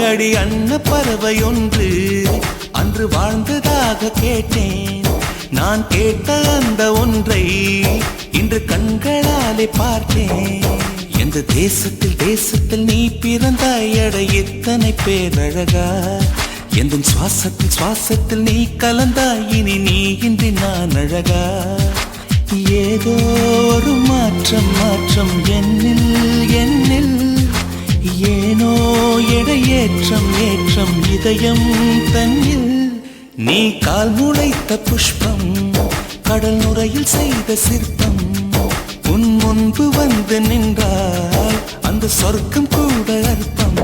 அடி அன்ன பறவை ஒன்று அன்று வாழ்ந்ததாக கேட்டேன் நான் கேட்ட அந்த ஒன்றை இன்று கண்களாலே பார்த்தேன் எந்த தேசத்தில் தேசத்தில் நீ பிறந்தாய் அட இத்தனை பேரழகா எந்த சுவாசத்தில் சுவாசத்தில் நீ கலந்தாய் இனி நீ இன்றி நான் அழகா ஏதோ ஒரு மாற்றம் மாற்றம் என்னில் என்னில் ஏனோ எடையேற்றம் ஏற்றம் இதயம் தன்னில் நீ கால் முளைத்த புஷ்பம் கடல் நுரையில் செய்த சிற்பம் உன் முன்பு வந்து நின்றால் அந்த சொர்க்கம் கூட அர்த்தம்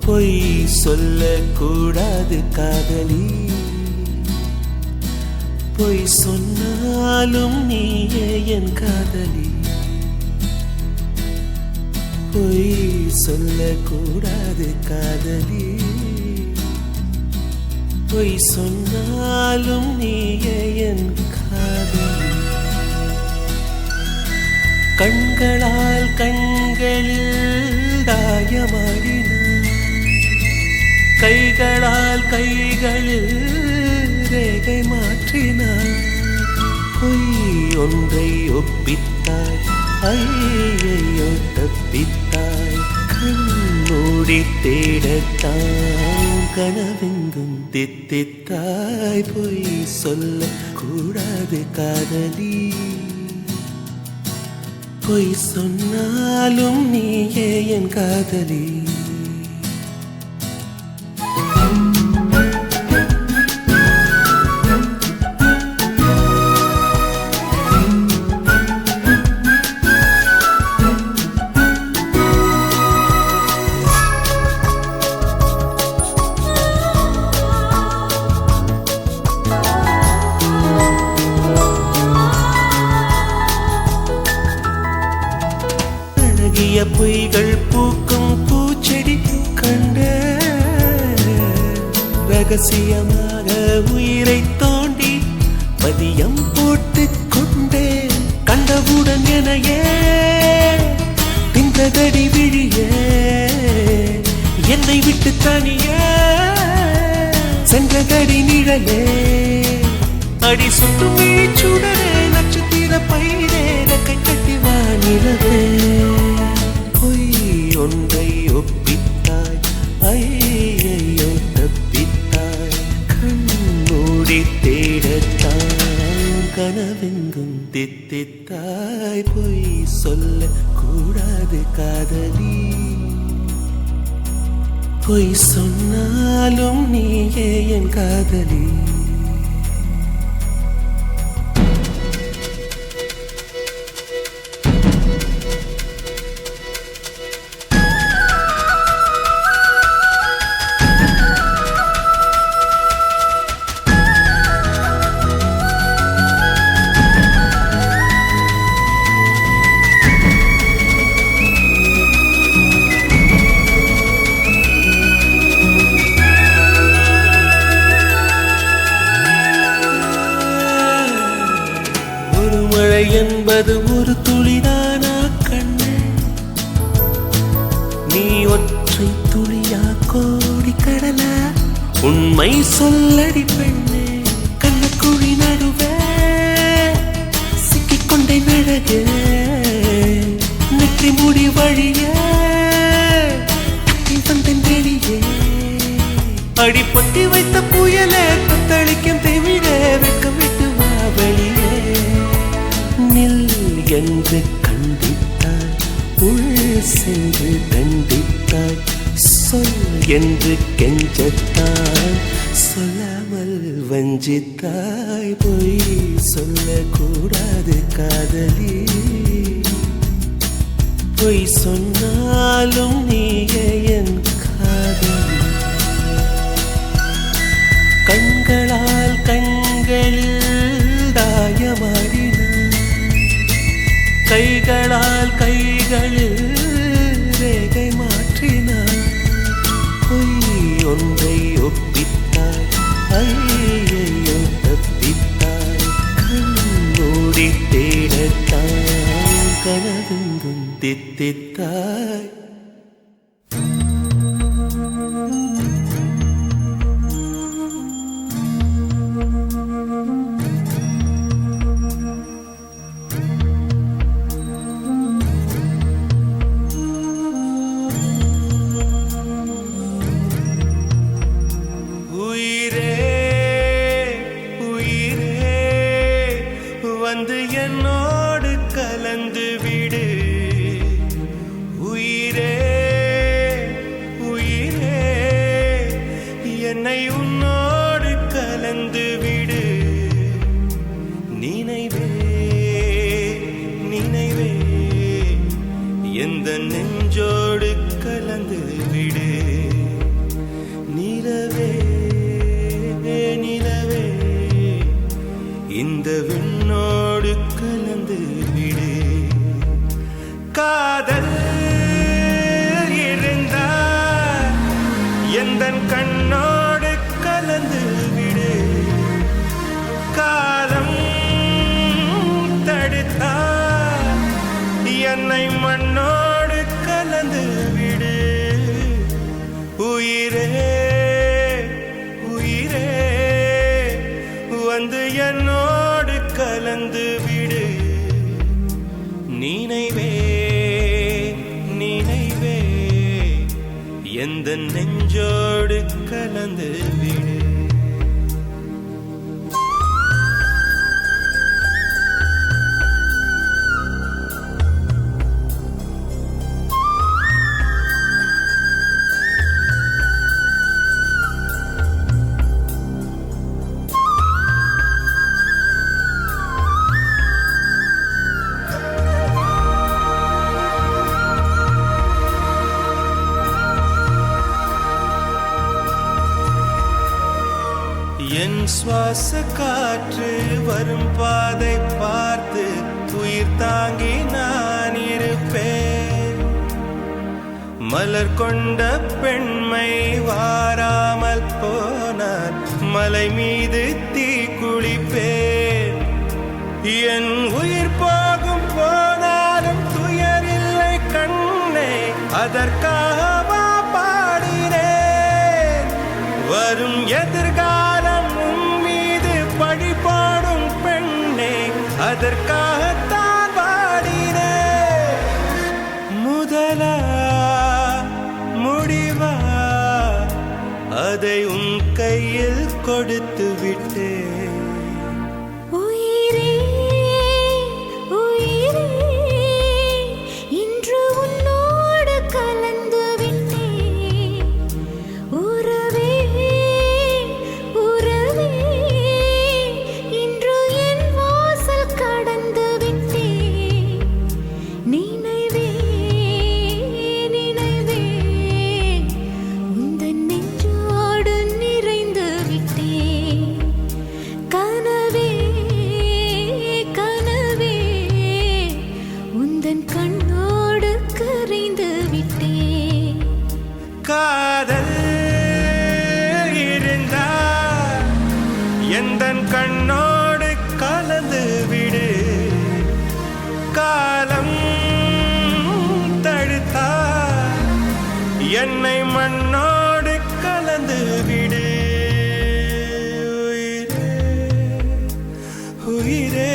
பொய் சொல்லக்கூடாது காதலி, பொய் சொன்னாலும் நீயே என் காதலி. பொய் சொல்லக்கூடாது காதலி, பொய் சொன்னாலும் நீயே என் காதலி. கண்களால் கண்களில் தாயமாடினார், கைகளால் கைகளில் ரேகை மாற்றினார். பொய் ஒன்றை ஒப்பித்தாய், ஐயையோ தப்பித்தாய். கண்மூடி தேடத்தான் கனவெங்கும் தித்தித்தாய். பொய் சொல்ல கூடாது காதலி, பொய் சொன்னாலும் நீயே என் காதலி. பொய்கள் பூக்கும் பூச்செடி கண்ட, ரகசியமாக உயிரை தோண்டி பதியம் போட்டுக் கொண்டே. கண்டவுடன் எனையே தின்றதடி விழியே, என்னை விட்டு தனியே சென்றதடி நிழலே. அடி சுட்டும் சுடரே, நட்சத்திர பயிரே, ரெக்கை கட்டி வானிலவே. ஒன்றை ஒப்பித்தாய், ஐயையோ தப்பித்தாய். கண்மூடி தேடத்தான் கனவெங்கும் தித்தித்தாய். பொய் சொல்ல கூடாது காதலி, பொய் சொன்னாலும் நீயே என் காதலி. மழை என்பது ஒரு துளிதானா கண்ணே, நீ ஒற்றை துளியா கோடி கடலா? உண்மை சொல்லடி பெண்ணே, கண்ணக்குழி நடுவே சிக்கிக்கொண்டே நழகே. நெற்றி முடி வழியே வந்தேன் வெளியே. அடிப்பட்டி வைத்த புயலே, தத்தளிக்கும் தெவிடே, வெட்கம் விட்டு வா வெளியே. நில் என்று கண்டித்தாய், உள் சென்று தண்டித்தாய். சொல் என்று கெஞ்சத்தாய், சொல்லாமல் வஞ்சித்தாய். பொய் சொல்லக்கூடாது காதலி, பொய் சொன்னாலும் நீயே என் காதலி. கண்களால் கண்களில் தாயமாடினார், கைகளால் கைகளில் ரேகை மாற்றினார். பொய் ஒன்றை ஒப்பித்தாய், ஐயையோ தப்பித்தாய். கண்மூடி தேடத்தான் கனவெங்கும் தித்தித்தாய். வந்து என்னோடு கலந்து விடு உயிரே. கண்ணோடு கலந்து விடு. காலம் தடுத்தால் என்னை மண்ணோடு கலந்து விடு. உயிரே உயிரே வந்து என்னோடு கலந்து விடு. நினைவே நினைவே எந்த நெஞ்சோடு கலந்து விடு. என் சுவாச காற்று வரும் பாதை பார்த்து உயிர் தாங்கி நான் இருப்பேன். மலர் கொண்ட பெண்மை வாராமல் போனார் மலை மீது தீ குளிப்பேன். என் உயிர் போகும் போனாலும் துயரில்லை கண்ணே, அதற்காக பாடினேன். வரும் எதிர்காலம் உன் மீது பழி போடும் பெண்ணே, அதற்காகத்தான் பாடினேன். முதலா முடிவா அதை உன் கையில் கொடுத்து விட்டேன். காதல் இருந்தால் எந்தன் கண்ணோடு கலந்து விடு. காலம் தடுத்தால் என்னை மண்ணோடு கலந்து விடு. உயிரே உயிரே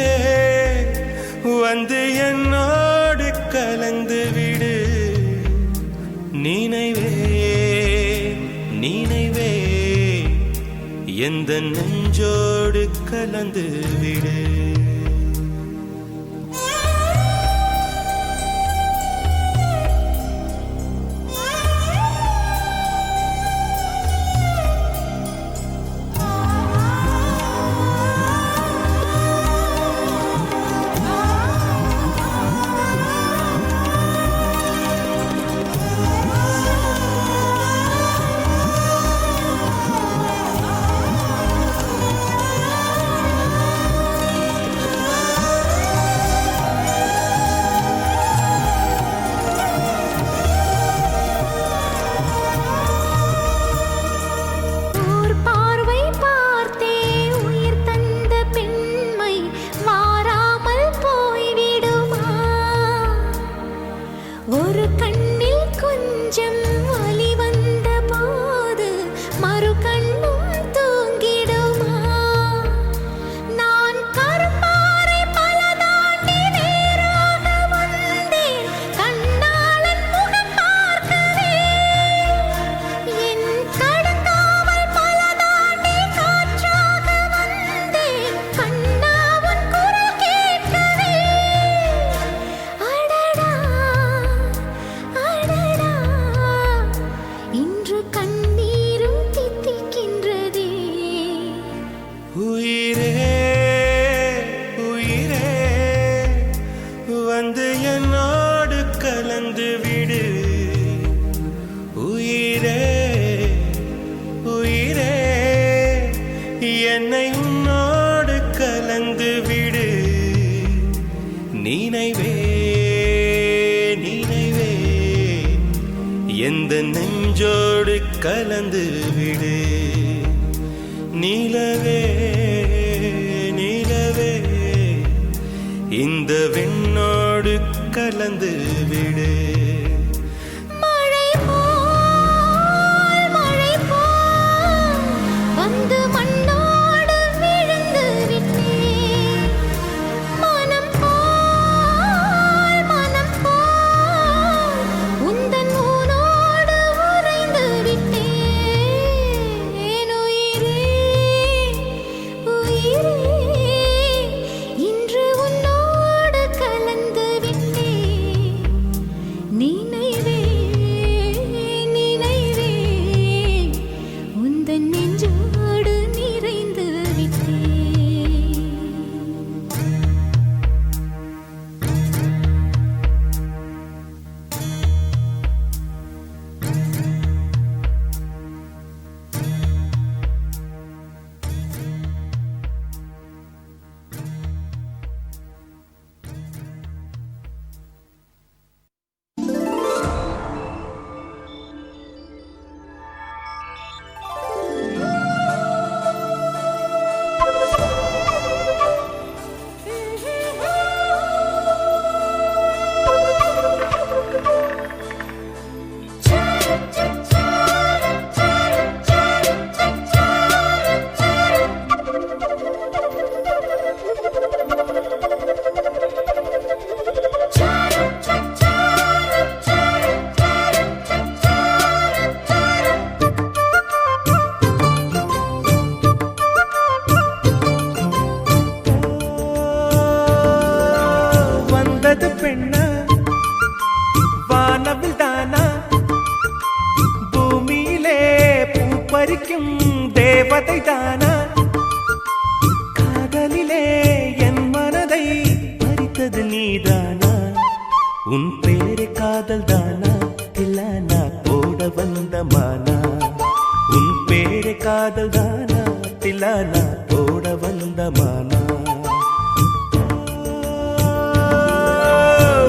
வந்து என்னோடு கலந்து விடு. நினைவே நினைவே எந்த நெஞ்சோடு கலந்து விடு. ஒரு கண்ணில் கொஞ்சம் வலி வந்த போது மறு கண்ணும் தூங்கிடுமா? நான் கருப்பாறை பல தாண்டி நேராக வந்தேன், கண்ணாளன் முகம் பார்க்கவே. என் கடுங்காவல் பல தாண்டி காற்றாக வந்தேன், கண்ணாவன் குரல் கேட்கவே. அடடா அடடா, இன்று கண்ணீரும் தித்திக்கின்றதே. உயிரே உயிரே வந்து என்னோடு கலந்து விடு. உயிரே உயிரே என்னை உன்னோடு கலந்து விடு. நினைவே நினைவே எந்த நெஞ்சோடு கலந்து விடு நிலவே நிலவே இந்த விண்ணோடு கலந்து விடு பெண்ணா வானவில் தானா பூமியிலே பூ பறிக்கும் தேவதை தானா காதலிலே என் மனதை பறித்தது நீதானா உன் பேரு காதல் தானா தில்லானா போட வந்த மானா உன் பேரு காதல் தானா தில்லானா போட வந்த மானா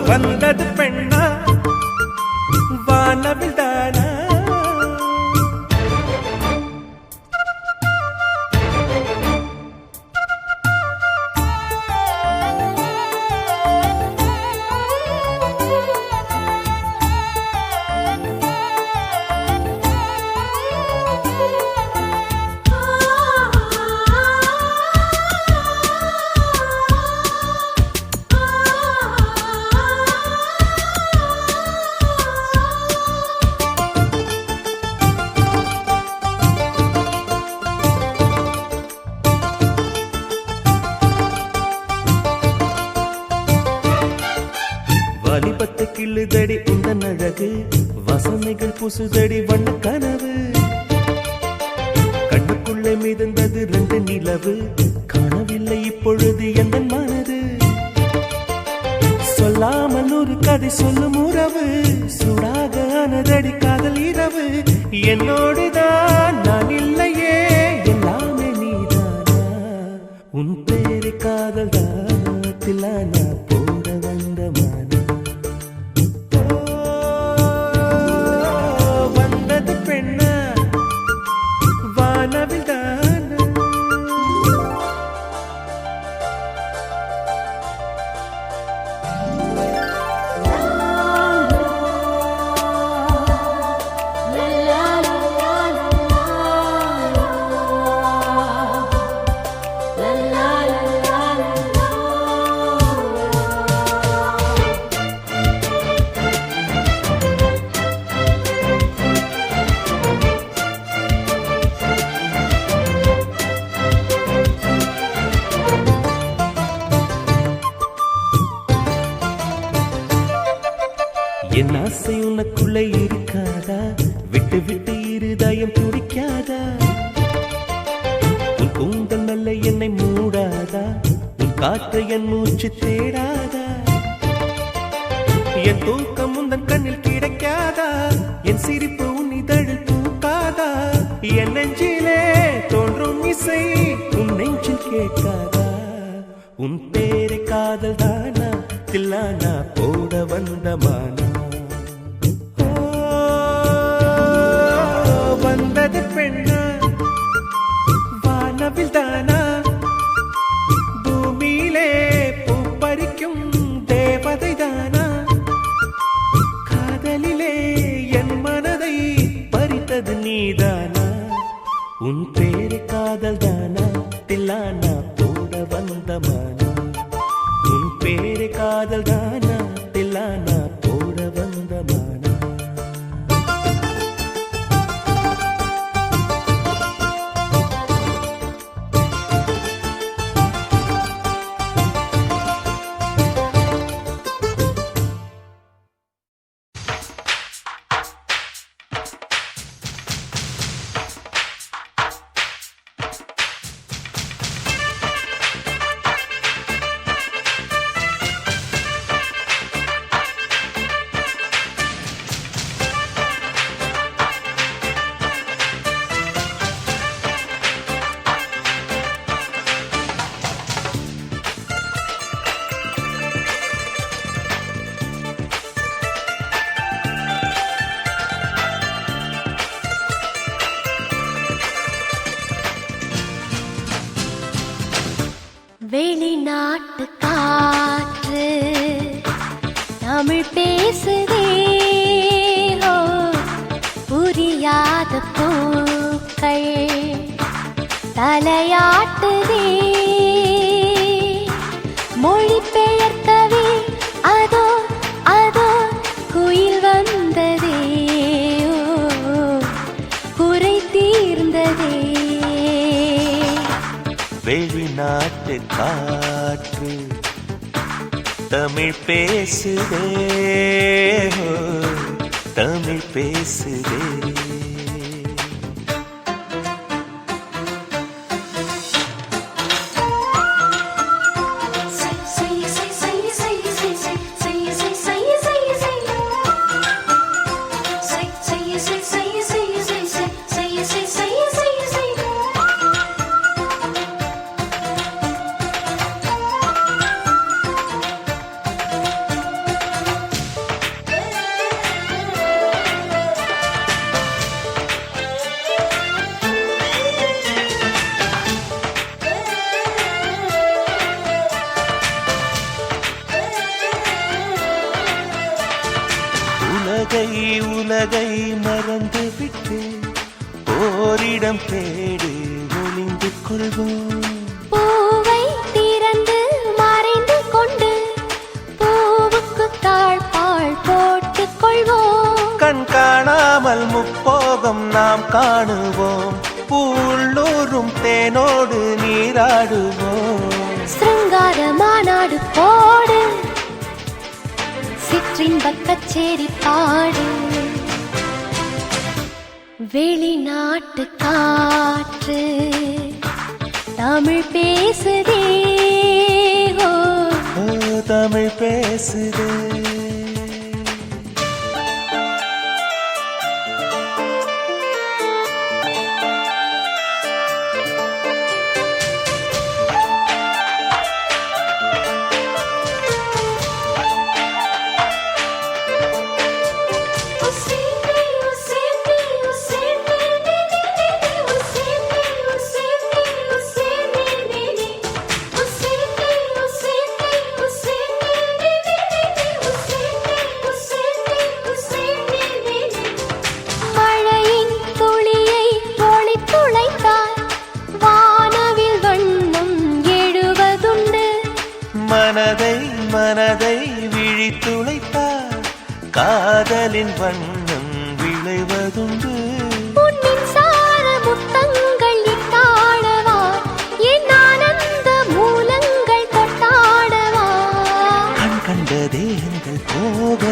வந்தது பெண்ணா வானவில் தானா வாலிபத்து கிள்ளுதடி உந்தன் அழகு வசனைகள் புசுதடி வண்ண கனவு கண்ணுக்குள்ளே மிதந்தது 2 நிலவு காணவில்லை இப்பொழுது எந்த மனது சொல்லாமல் ஒரு கதை சொல்லும் உறவு சூடாக ஆனதடி காதல் இரவு என்னோடுதான் நான் இல்லையே எல்லாமே நீதானா உன் பேரு காதல் தானா போட வந்த மானா வானவில் தானா என் ஆசை உனக்குள்ளே இருக்காதா விட்டு விட்டு இருதயம் துடிக்காதா உன் கூந்தல் நல்ல என்னை மூடாதா உன் காற்று என் மூச்சு தேடாதா என் தூக்கம் உந்தன் கண்ணில் கிடைக்காதா என் சிரிப்பு உன் இதழில் தூக்காதா என் நெஞ்சிலே தோன்றும் இசை உன் நெஞ்சில் கேட்காதா உன் பேரு காதல் தானா தில்லானா போட வந்த மானா வந்தது நீதானா உன் பேரு காதல் தானா தில்லானா போட வந்த மானா உன் பேரு காதல் தானா தில்லானா போட வந்த மானா வெளிநாட்டு காற்று தமிழ் பேசுதே ஓ, புரியாத பூக்கள் தலையாட்டுதே மொழி பெயர்க்கவே அதோ அதோ குயில் வந்ததே ஓ, குறை தீர்ந்ததே வெளிநாட்டு காற்று தமிழ் பேசுதே ஓ, தமிழ் பேசுதே உலகை மறந்து விட்டு ஓரிடம் தேடி ஒளிந்து கொள்வோம் பூவை திறந்து மறைந்து கொண்டு பூவுக்கு தாழ்பாள் போட்டுக் கொள்வோம் கண் காணாமல் முப்போகம் நாம் காணுவோம் உள்ளூரும் தேனோடு நீராடுவோம் சிருங்கார மாநாடு போடு சிற்றின்பக் கச்சேரி பாடு வெளிநாட்டு காற்று தமிழ் பேசுதே ஓ, தமிழ் பேசுதே மனதை விழித்துளைத்தார் காதலின் வண்ணம் விளைவதுண்டு பொன்னின் சார முத்தங்கள் இட்டாடவா என் ஆனந்த மூலங்கள் கொட்டாடவா கண் கண்ட தேகங்கள் போக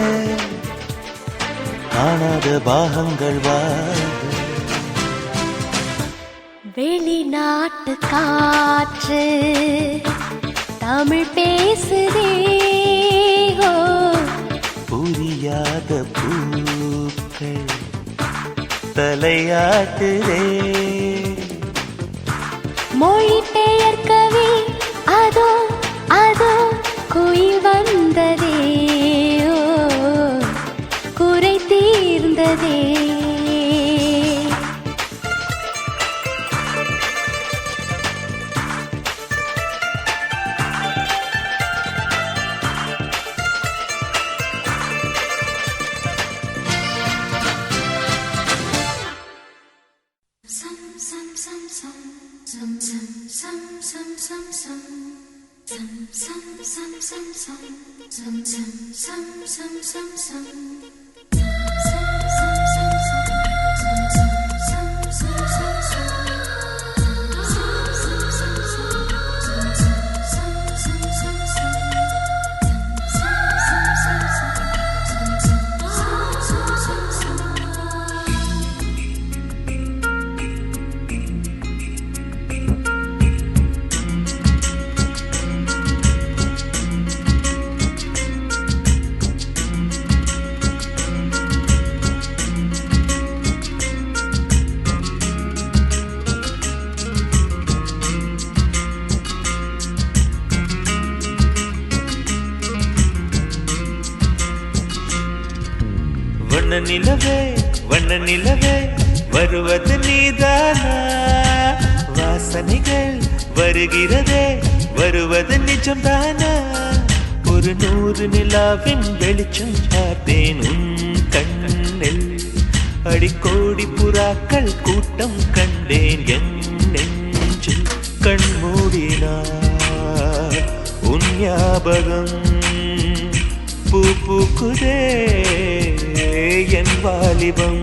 காணாத பாகங்கள் வாழ வெளிநாட்டு காற்று தமிழ் பேசுதே ஓ, புரியாத பூக்கள் தலையாட்டுதே மொழி பெயர்க்கவே அதோ அதோ குயில் வந்ததே ஓ, குறை தீர்ந்ததே வண்ண நிலவே வண்ண நிலவே வருவது நீதானா வாசனைகள் வருகிறதே வருவது நிஜம்தானா ஒரு 100 நிலாவின் வெளிச்சம் பார்த்தேன் உன் கண்ணில் அடிக்கோடி புறாக்கள் கூட்டம் கண்டேன் என் நெஞ்சில் கண்மூடினார் உன் ஞாபகம் பூ பூக்குதே என் வாலிபம்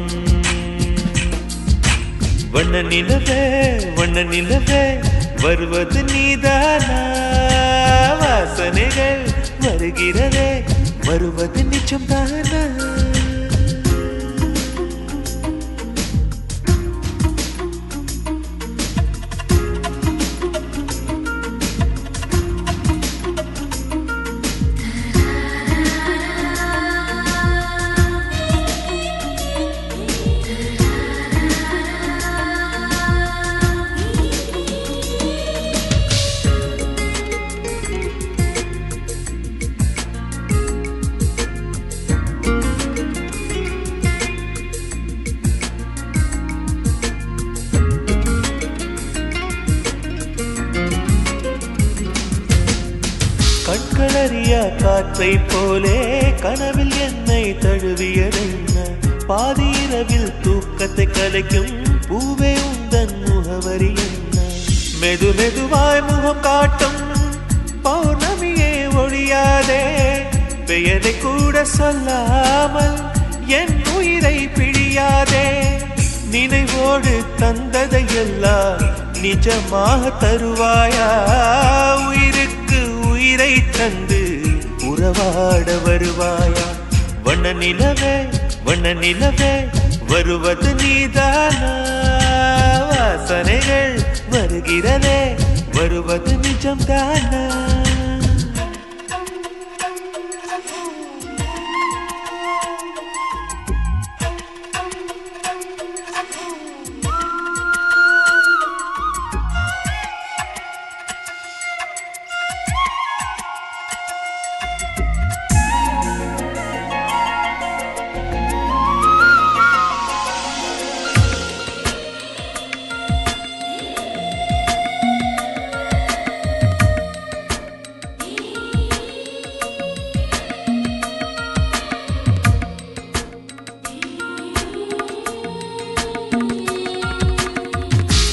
வண்ண நிலவே வருவது நீதானா வாசனைகள் வருகிறதே வருவது நிஜம்தானா கண்களறியா காற்றை போலே கனவில் என்னை தழுவியதென்ன பாதி இரவில் தூக்கத்தை கலைக்கும் பூவே உந்தன் முகவரி என்ன மெது மெதுவாய் முகம் காட்டும் பௌர்ணமியே ஒழியாதே பெயரை கூட சொல்லாமல் என் உயிரை பிழியாதே நினைவோடு தந்ததையெல்லாம் நிஜமாக தருவாயா உயிருக்கு உயிரை தந்து உறவாட வருவாயா வண்ண நிலவே வருவது நீதானா வாசனைகள் வருகிறதே வருவது நிஜம்தானா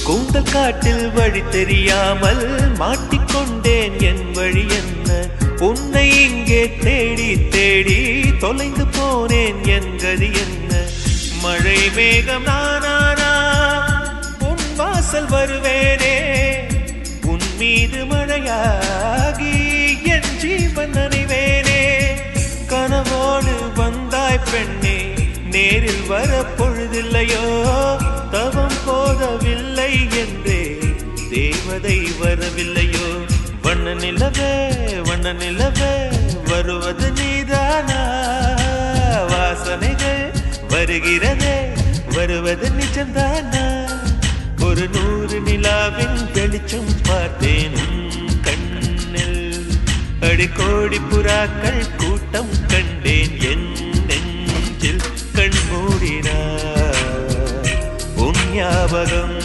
கூந்தல் காட்டில் வழி தெரியாமல் மாட்டிக்கொண்டேன் என் வழி என்ன உன்னை இங்கே தேடி தேடி தொலைந்து போனேன் என் கதி என்ன மழை மேகம் நானானா உன் வாசல் வருவேனே உன் மீது மழையாகி என் ஜீவன் நனைவேனே கனவோடு வந்தாய் பெண்ணே நேரில் வர பொழுதில்லையோ தவம் போதவில்லை என்றே தேவதை வரவில்லையோ வண்ண நிலவே வருவது நீதானா வாசனைகள் வருகிறதே வருவது நிஜம்தானா ஒரு 100 நிலாவின் வெளிச்சம் பார்த்தேன் கண்ணில் அடிக்கோடி புறாக்கள் கூட்டம் கண்டேன் என் நெஞ்சில் கண்மூடினார் உன் ஞாபகம்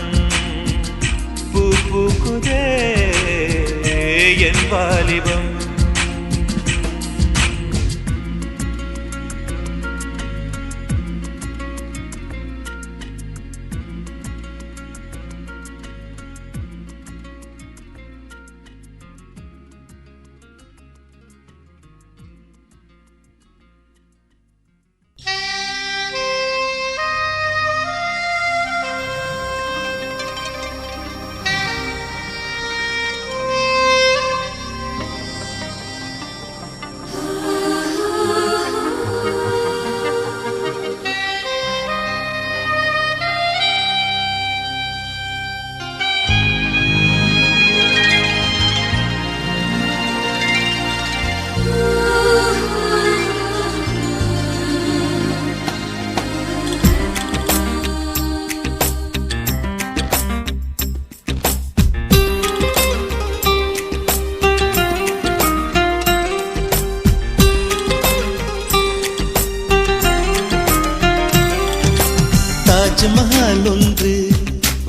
பூ பூக்குதே என் வாலிபம் தாஜ்மஹால் ஒன்று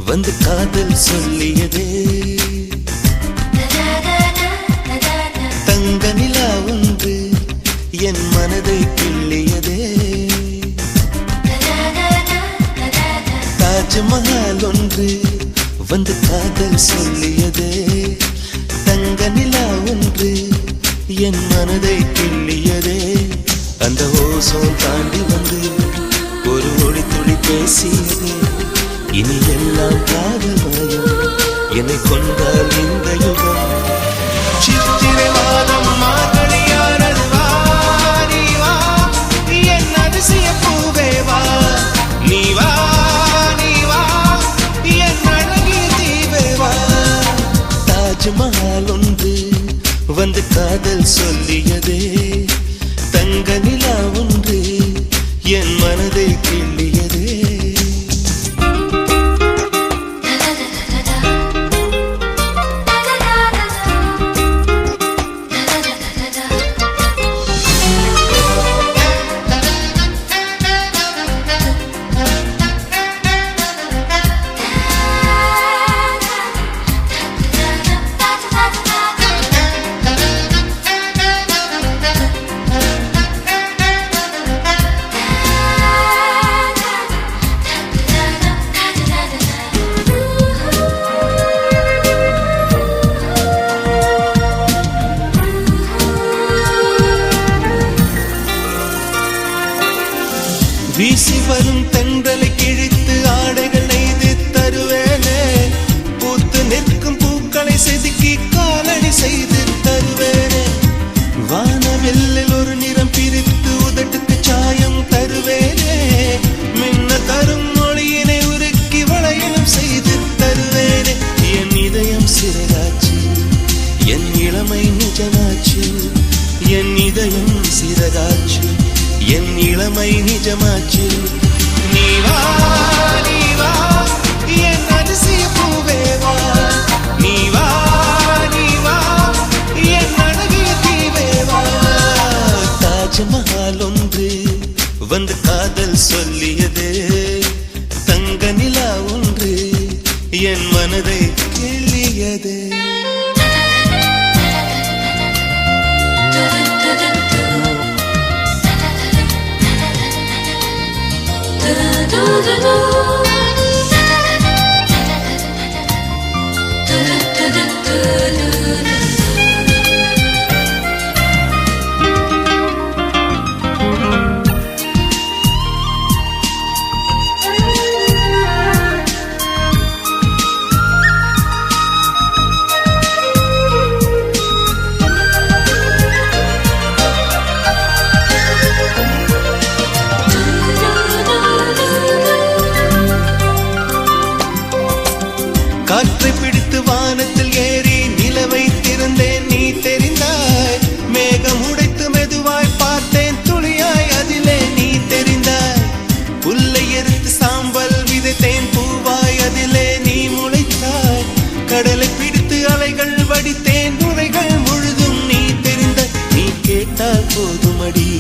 வந்து காதல் சொல்லியதே, தங்க நிலா ஒன்று என் மனதை கிள்ளியதே. தாஜ்மஹால் ஒன்று வந்து காதல் சொல்லியதே, தங்க நிலா ஒன்று என் மனதை கிள்ளியதே. அந்த ஓசோன் தாண்டி வந்து ஒரு ஒளி துளி பேசியதே, இனி எல்லாம் காதல் மயம் என்னை கொண்டால் இந்த யுகம். சித்திரை மாதம் மார்கழியானது வா, நீ வா என் அதிசய பூவே வா, நீ வா நீ வா என் அழகிய தீவே வா. தாஜ்மஹால் ஒன்று வந்து காதல் சொல்லியதே, தங்க நிலா ஒன்று என் மனதை கிள்ளியதே. வீசி வரும் தென்றலை கிழித்து ஆடைகள் நெய்து தருவேனே, பூத்து நிற்கும் பூக்களை செதுக்கி காலடி செய்து தருவேனே. வானவெல்லில் ஒரு நிறம் பிரித்து உதட்டுக்கு சாயம் தருவேனே, மின்ன தரும் மொழியினை உருக்கி வளையலும் செய்து தருவேனே. என் இதயம் சிறகாச்சு, என் இளமை நிஜமாச்சு, என் இதயம் சிறகாச்சு, என் இளமை நிஜமாச்சு. நீ வா நீ வா என் அதிசய பூவே வா, நீ வா நீ வா என் அழகிய தீவே வா. தாஜ்மஹால் ஒன்று வந்து காதல் சொல்லியதே, தங்க நிலா ஒன்று என் மனதை கிள்ளியதே. காற்றை பிடித்து வானத்தில் ஏறி நிலவை திறந்தேன், நீ தெரிந்தாய். மேகம் உடைத்து மெதுவாய் பார்த்தேன், துளியாய் அதிலே நீ தெரிந்தாய். புல்லை எரித்து சாம்பல் விதைத்தேன், பூவாய் அதிலே நீ முளைத்தாய். கடலை பிடித்து அலைகள் வடித்தேன், நுரைகள் முழுதும் நீ தெரிந்தாய். நீ கேட்டால் போதுமடி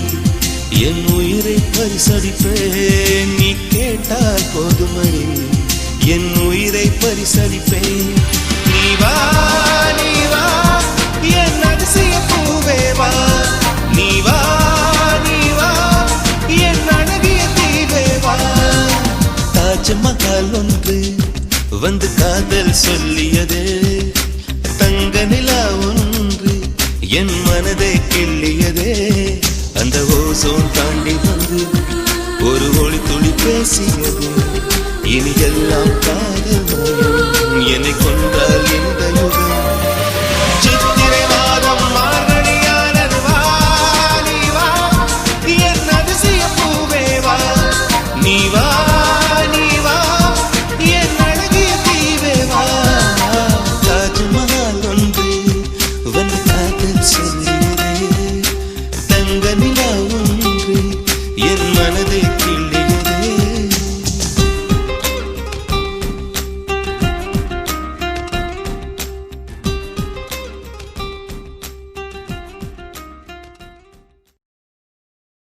என் உயிரை பரிசளிப்பேன், நீ கேட்டால் போதுமடி என் உயிரை பரிசளிப்பேன். நீ வா நீ வா என் அதிசய பூவே வா, நீ வா நீ வா என் அழகிய தீவே வா. தாஜ்மஹால் ஒன்று வந்து காதல் சொல்லியதே, தங்க நிலா ஒன்று என் மனதை கிள்ளியதே. அந்த ஓசோன் தாண்டி வந்து ஒரு ஒளி துளி பேசியது, இனி எல்லாம் காதல் மயம் என்னை கொண்டால் இந்த யுகம். சித்திரை மாதம் மார்கழியானது வா, நீ வா என் அதிசய பூவே வா, நீ வா நீ வா என் அழகிய தீவே வா. தாஜ்மஹால் ஒன்று வந்து காதல் சொல்லியதே, தங்க நிலா ஒன்று என் மனதை கிள்ளி